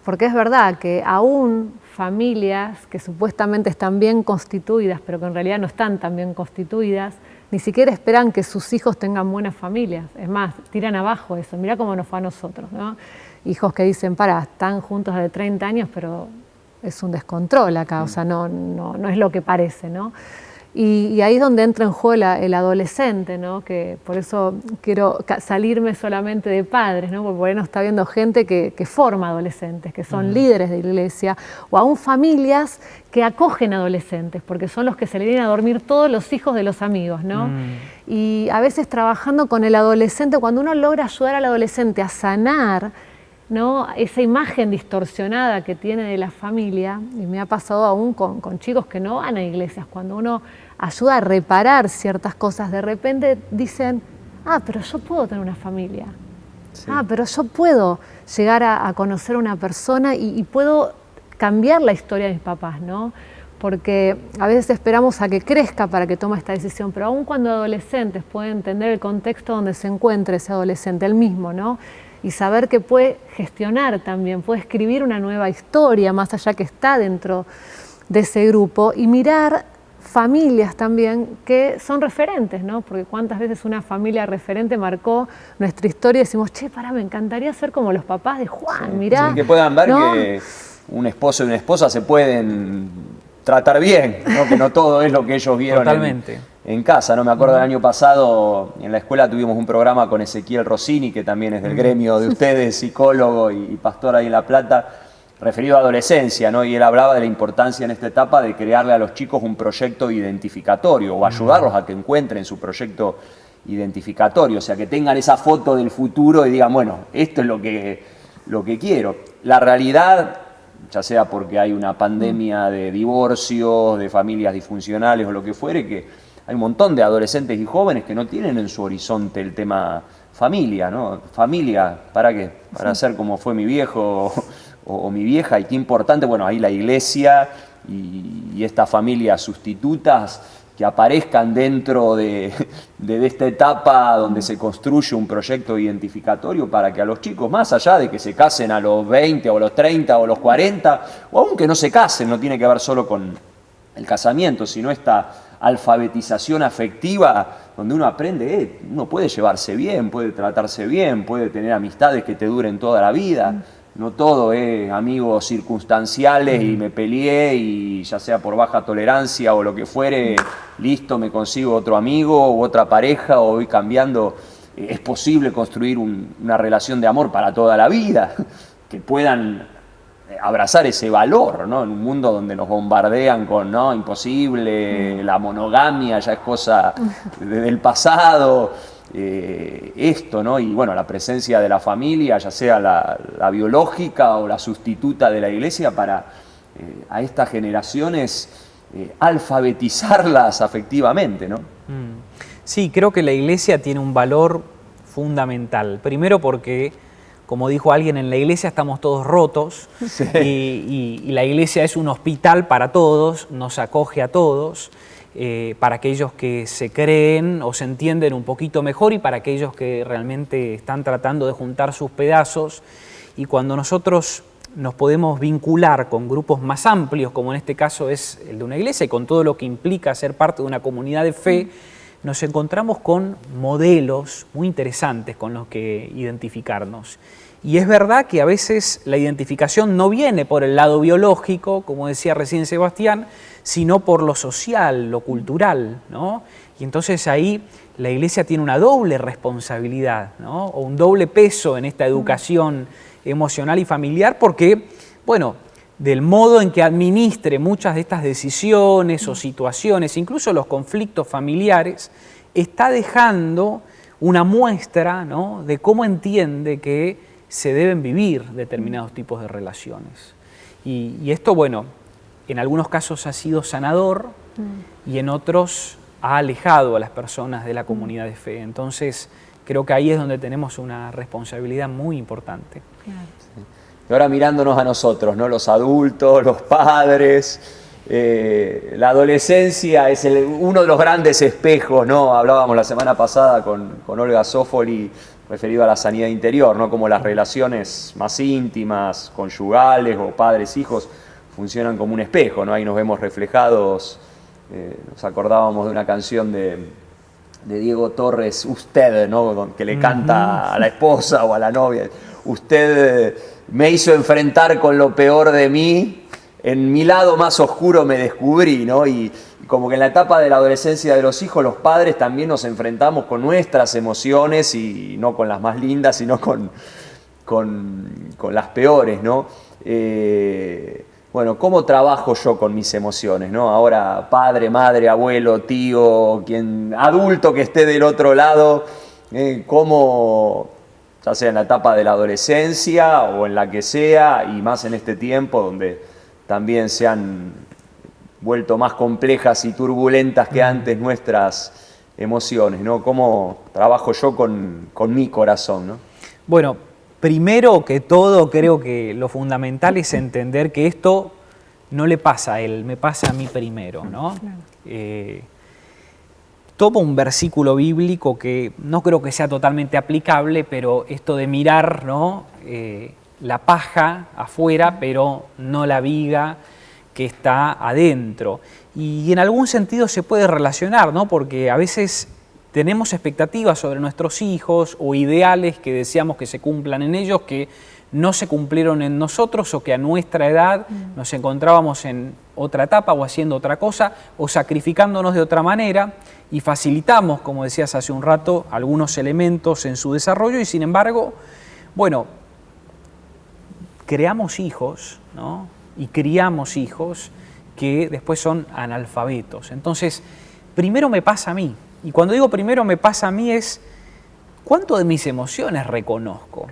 porque es verdad que aún familias que supuestamente están bien constituidas, pero que en realidad no están tan bien constituidas, ni siquiera esperan que sus hijos tengan buenas familias. Es más, tiran abajo eso. Mirá cómo nos fue a nosotros, ¿no? Hijos que dicen, están juntos de 30 años, pero es un descontrol acá, o sea, no es lo que parece, ¿no? Y ahí es donde entra en juego el adolescente, ¿no? Que por eso quiero salirme solamente de padres, ¿no? Porque por ahí nos está viendo gente que forma adolescentes, que son líderes de iglesia, o aún familias que acogen adolescentes, porque son los que se le vienen a dormir todos los hijos de los amigos, ¿no? Y a veces trabajando con el adolescente, cuando uno logra ayudar al adolescente a sanar, ¿no?, esa imagen distorsionada que tiene de la familia, y me ha pasado aún con chicos que no van a iglesias, cuando uno ayuda a reparar ciertas cosas, de repente dicen, pero yo puedo tener una familia, pero yo puedo llegar a conocer a una persona y puedo cambiar la historia de mis papás, ¿no? Porque a veces esperamos a que crezca para que tome esta decisión, pero aún cuando adolescentes pueden entender el contexto donde se encuentra ese adolescente, el mismo, ¿no?, y saber que puede gestionar también, puede escribir una nueva historia más allá que está dentro de ese grupo, y mirar familias también que son referentes, ¿no? Porque cuántas veces una familia referente marcó nuestra historia y decimos, che, pará, me encantaría ser como los papás de Juan, mirá. Sí, que puedan ver, ¿no?, que un esposo y una esposa se pueden tratar bien, ¿no? Que no todo es lo que ellos vieron en casa, ¿no? Me acuerdo del año pasado, en la escuela tuvimos un programa con Ezequiel Rossini, que también es del gremio de ustedes, psicólogo y pastor ahí en La Plata, referido a adolescencia, ¿no? Y él hablaba de la importancia en esta etapa de crearle a los chicos un proyecto identificatorio o ayudarlos a que encuentren su proyecto identificatorio, o sea, que tengan esa foto del futuro y digan, bueno, esto es lo que quiero. La realidad, ya sea porque hay una pandemia de divorcios, de familias disfuncionales o lo que fuere, que hay un montón de adolescentes y jóvenes que no tienen en su horizonte el tema familia, ¿no? Familia, ¿para qué? Para ser como fue mi viejo o mi vieja, y qué importante, bueno, ahí la iglesia y estas familias sustitutas que aparezcan dentro de esta etapa donde se construye un proyecto identificatorio para que a los chicos, más allá de que se casen a los 20 o a los 30 o a los 40, o aunque no se casen, no tiene que ver solo con el casamiento, sino esta alfabetización afectiva donde uno aprende, uno puede llevarse bien, puede tratarse bien, puede tener amistades que te duren toda la vida. No todo es amigos circunstanciales y me peleé y ya sea por baja tolerancia o lo que fuere, listo, me consigo otro amigo u otra pareja o voy cambiando. Es posible construir una relación de amor para toda la vida, que puedan abrazar ese valor, ¿no? En un mundo donde nos bombardean con, no, imposible, la monogamia ya es cosa del pasado. Esto, ¿no? Y bueno, la presencia de la familia, ya sea la biológica o la sustituta de la iglesia, para a estas generaciones alfabetizarlas afectivamente, ¿no? Sí, creo que la iglesia tiene un valor fundamental. Primero porque, como dijo alguien, en la iglesia estamos todos rotos, sí, y la iglesia es un hospital para todos, nos acoge a todos. Para aquellos que se creen o se entienden un poquito mejor y para aquellos que realmente están tratando de juntar sus pedazos. Y cuando nosotros nos podemos vincular con grupos más amplios, como en este caso es el de una iglesia, y con todo lo que implica ser parte de una comunidad de fe, nos encontramos con modelos muy interesantes con los que identificarnos. Y es verdad que a veces la identificación no viene por el lado biológico, como decía recién Sebastián, sino por lo social, lo cultural, ¿no? Y entonces ahí la iglesia tiene una doble responsabilidad, ¿no? O un doble peso en esta educación emocional y familiar, porque, bueno, del modo en que administre muchas de estas decisiones o situaciones, incluso los conflictos familiares, está dejando una muestra, ¿no?, de cómo entiende que se deben vivir determinados tipos de relaciones. Y esto, bueno, en algunos casos ha sido sanador y en otros ha alejado a las personas de la comunidad de fe. Entonces, creo que ahí es donde tenemos una responsabilidad muy importante. Claro. Sí. Y ahora mirándonos a nosotros, ¿no?, los adultos, los padres, la adolescencia es uno de los grandes espejos, ¿no? Hablábamos la semana pasada con Olga Sofoli, referido a la sanidad interior, ¿no? Como las relaciones más íntimas, conyugales o padres-hijos, funcionan como un espejo, ¿no? Ahí nos vemos reflejados. Nos acordábamos de una canción de Diego Torres, Usted, ¿no?, que le canta a la esposa o a la novia. Usted me hizo enfrentar con lo peor de mí, en mi lado más oscuro me descubrí, ¿no? Y como que en la etapa de la adolescencia de los hijos, los padres también nos enfrentamos con nuestras emociones y no con las más lindas, sino con las peores, ¿no? Bueno, ¿cómo trabajo yo con mis emociones, ¿no? Ahora, padre, madre, abuelo, tío, quien adulto que esté del otro lado, ¿cómo, ya sea en la etapa de la adolescencia o en la que sea, y más en este tiempo donde también se han vuelto más complejas y turbulentas que antes nuestras emociones, ¿no? ¿Cómo trabajo yo con mi corazón, ¿no? Bueno, primero que todo, creo que lo fundamental es entender que esto no le pasa a él, me pasa a mí primero, ¿no? Claro. Tomo un versículo bíblico que no creo que sea totalmente aplicable, pero esto de mirar, ¿no?, la paja afuera, pero no la viga que está adentro. Y en algún sentido se puede relacionar, ¿no? Porque a veces tenemos expectativas sobre nuestros hijos o ideales que deseamos que se cumplan en ellos que no se cumplieron en nosotros, o que a nuestra edad nos encontrábamos en otra etapa o haciendo otra cosa o sacrificándonos de otra manera, y facilitamos, como decías hace un rato, algunos elementos en su desarrollo, y sin embargo, bueno, creamos hijos, ¿no? Y criamos hijos que después son analfabetos. Entonces, primero me pasa a mí, y cuando digo primero me pasa a mí es cuánto de mis emociones reconozco.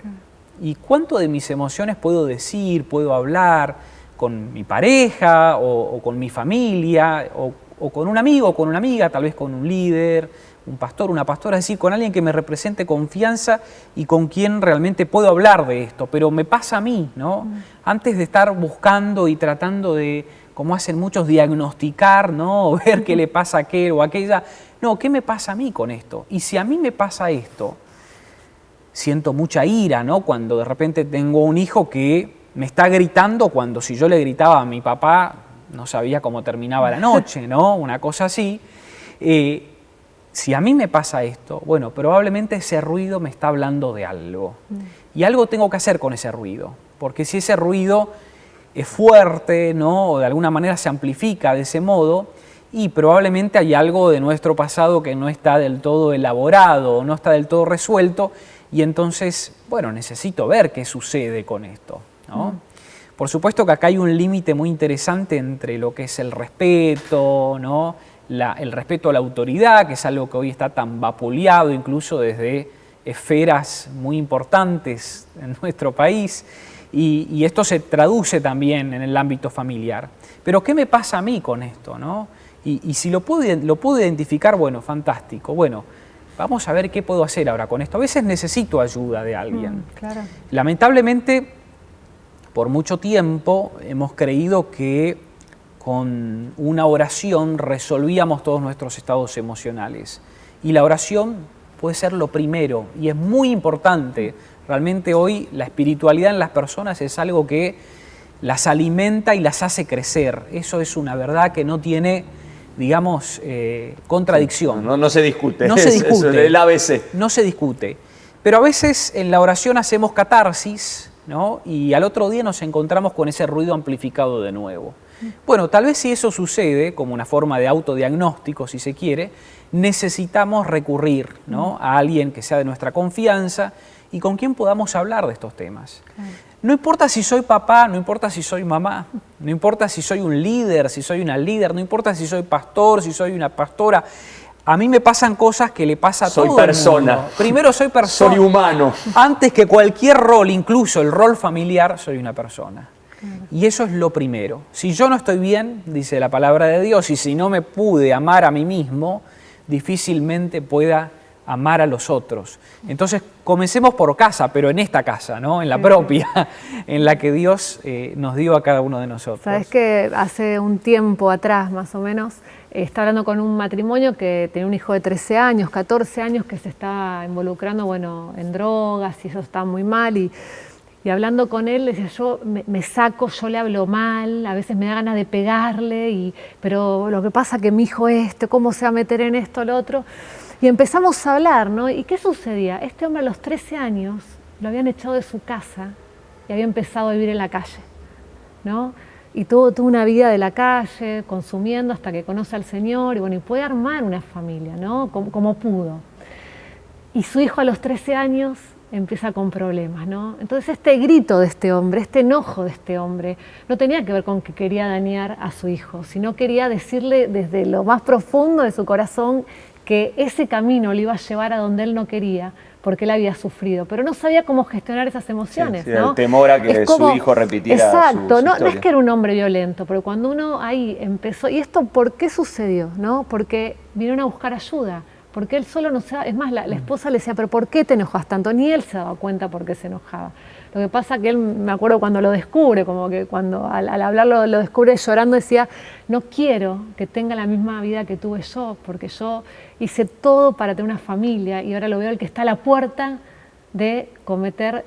¿Y cuánto de mis emociones puedo decir, puedo hablar con mi pareja o con mi familia o con un amigo o con una amiga, tal vez con un líder, un pastor, una pastora, es decir, con alguien que me represente confianza y con quien realmente puedo hablar de esto? Pero me pasa a mí, ¿no? Antes de estar buscando y tratando de, como hacen muchos, diagnosticar, ¿no? O ver qué le pasa a aquel o a aquella. No, ¿qué me pasa a mí con esto? Y si a mí me pasa esto, siento mucha ira, ¿no? Cuando de repente tengo un hijo que me está gritando, cuando si yo le gritaba a mi papá no sabía cómo terminaba la noche, ¿no? Una cosa así. Si a mí me pasa esto, bueno, probablemente ese ruido me está hablando de algo. Y algo tengo que hacer con ese ruido, porque si ese ruido es fuerte, ¿no? O de alguna manera se amplifica de ese modo, y probablemente hay algo de nuestro pasado que no está del todo elaborado, no está del todo resuelto, y entonces, bueno, necesito ver qué sucede con esto, ¿no? Por supuesto que acá hay un límite muy interesante entre lo que es el respeto, ¿no? El respeto a la autoridad, que es algo que hoy está tan vapuleado incluso desde esferas muy importantes en nuestro país, y esto se traduce también en el ámbito familiar. Pero ¿qué me pasa a mí con esto, ¿no? Y si lo puedo identificar, bueno, fantástico. Bueno, vamos a ver qué puedo hacer ahora con esto. A veces necesito ayuda de alguien. Claro. Lamentablemente, por mucho tiempo hemos creído que con una oración resolvíamos todos nuestros estados emocionales. Y la oración puede ser lo primero, y es muy importante. Realmente hoy la espiritualidad en las personas es algo que las alimenta y las hace crecer. Eso es una verdad que no tiene, digamos, contradicción. No se discute. No se discute. Es el ABC. No se discute. Pero a veces en la oración hacemos catarsis, ¿no? Y al otro día nos encontramos con ese ruido amplificado de nuevo. Bueno, tal vez si eso sucede, como una forma de autodiagnóstico, si se quiere, necesitamos recurrir, ¿no? A alguien que sea de nuestra confianza y con quien podamos hablar de estos temas. No importa si soy papá, no importa si soy mamá, no importa si soy un líder, si soy una líder, no importa si soy pastor, si soy una pastora. A mí me pasan cosas que le pasa a todo el mundo. Soy persona. Primero soy persona. Soy humano. Antes que cualquier rol, incluso el rol familiar, soy una persona. Y eso es lo primero. Si yo no estoy bien, dice la palabra de Dios, y si no me pude amar a mí mismo, difícilmente pueda amar a los otros. Entonces, comencemos por casa, pero en esta casa, ¿no? En la propia, en la que Dios nos dio a cada uno de nosotros. Sabes que hace un tiempo atrás, más o menos, estaba hablando con un matrimonio que tenía un hijo de 13 años, 14 años, que se estaba involucrando, bueno, en drogas, y eso estaba muy mal, y hablando con él, decía, yo me saco, yo le hablo mal, a veces me da ganas de pegarle, pero lo que pasa es que mi hijo ¿cómo se va a meter en esto, lo otro? Y empezamos a hablar, ¿no? ¿Y qué sucedía? Este hombre a los 13 años lo habían echado de su casa y había empezado a vivir en la calle, ¿no? Y tuvo una vida de la calle, consumiendo hasta que conoce al Señor, y bueno, y puede armar una familia, ¿no? Como pudo. Y su hijo a los 13 años empieza con problemas, ¿no? Entonces este grito de este hombre, este enojo de este hombre, no tenía que ver con que quería dañar a su hijo, sino quería decirle desde lo más profundo de su corazón que ese camino le iba a llevar a donde él no quería, porque él había sufrido, pero no sabía cómo gestionar esas emociones, ¿no? El temor a que su hijo repitiera exacto, su no es que era un hombre violento, pero cuando uno ahí empezó, ¿y esto por qué sucedió? ¿No? Porque vinieron a buscar ayuda, porque él solo no se daba, es más, la esposa le decía, pero ¿por qué te enojas tanto? Ni él se daba cuenta por qué se enojaba. Lo que pasa que él, me acuerdo cuando lo descubre, como que cuando al hablarlo lo descubre llorando, decía, no quiero que tenga la misma vida que tuve yo, porque yo hice todo para tener una familia y ahora lo veo el que está a la puerta de cometer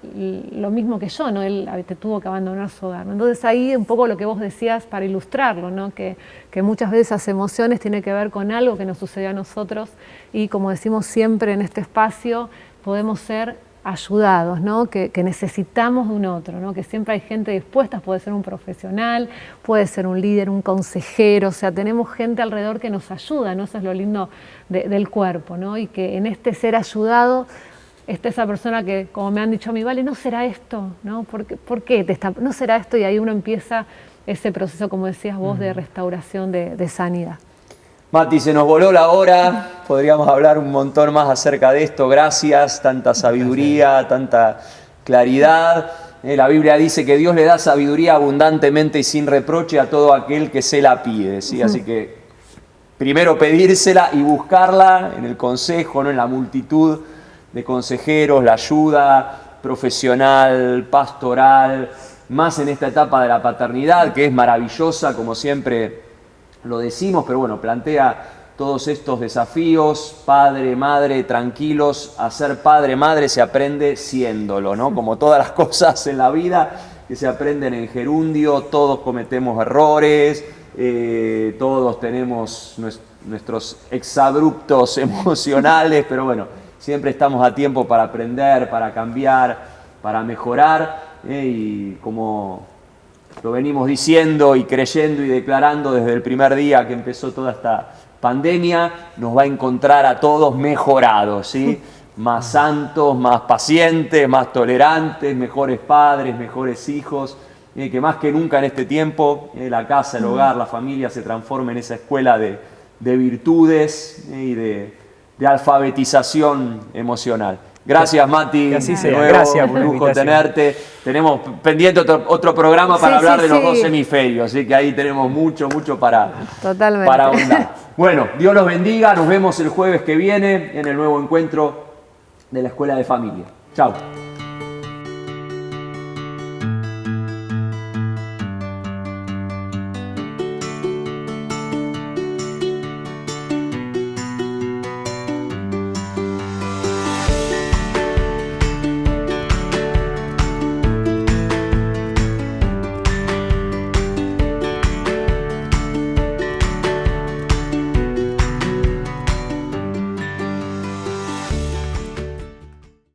lo mismo que yo, ¿no? Él tuvo que abandonar su hogar, ¿no? Entonces ahí un poco lo que vos decías para ilustrarlo, ¿no? Que muchas veces esas emociones tienen que ver con algo que nos sucedió a nosotros y como decimos siempre en este espacio, podemos ser ayudados, ¿no? Que necesitamos de un otro, ¿no? Que siempre hay gente dispuesta, puede ser un profesional, puede ser un líder, un consejero, o sea, tenemos gente alrededor que nos ayuda, ¿no? Eso es lo lindo del cuerpo, ¿no? Y que en este ser ayudado está esa persona que, como me han dicho a mí, vale, ¿no será esto? ¿No? ¿Por qué no será esto? Y ahí uno empieza ese proceso, como decías vos, de restauración, de sanidad. Mati, se nos voló la hora, podríamos hablar un montón más acerca de esto, gracias, tanta sabiduría, tanta claridad. La Biblia dice que Dios le da sabiduría abundantemente y sin reproche a todo aquel que se la pide, ¿sí? Así que primero pedírsela y buscarla en el consejo, ¿no? En la multitud de consejeros, la ayuda profesional, pastoral, más en esta etapa de la paternidad, que es maravillosa, como siempre lo decimos, pero bueno, plantea todos estos desafíos, padre, madre, tranquilos, a ser padre, madre se aprende siéndolo, ¿no? Como todas las cosas en la vida que se aprenden en gerundio, todos cometemos errores, todos tenemos nuestros exabruptos emocionales, pero bueno, siempre estamos a tiempo para aprender, para cambiar, para mejorar, y como lo venimos diciendo y creyendo y declarando desde el primer día que empezó toda esta pandemia, nos va a encontrar a todos mejorados, ¿sí? Más santos, más pacientes, más tolerantes, mejores padres, mejores hijos, que más que nunca en este tiempo la casa, el hogar, la familia se transforme en esa escuela de virtudes y de alfabetización emocional. Gracias, Mati. Que así sea. De nuevo, Gracias por un la lujo invitación. tenerte. Tenemos pendiente otro programa para hablar de los dos sí. hemisferios, así que ahí tenemos mucho para Totalmente. ahondar. Bueno, Dios los bendiga. Nos vemos el jueves que viene en el nuevo encuentro de la Escuela de Familia. Chao.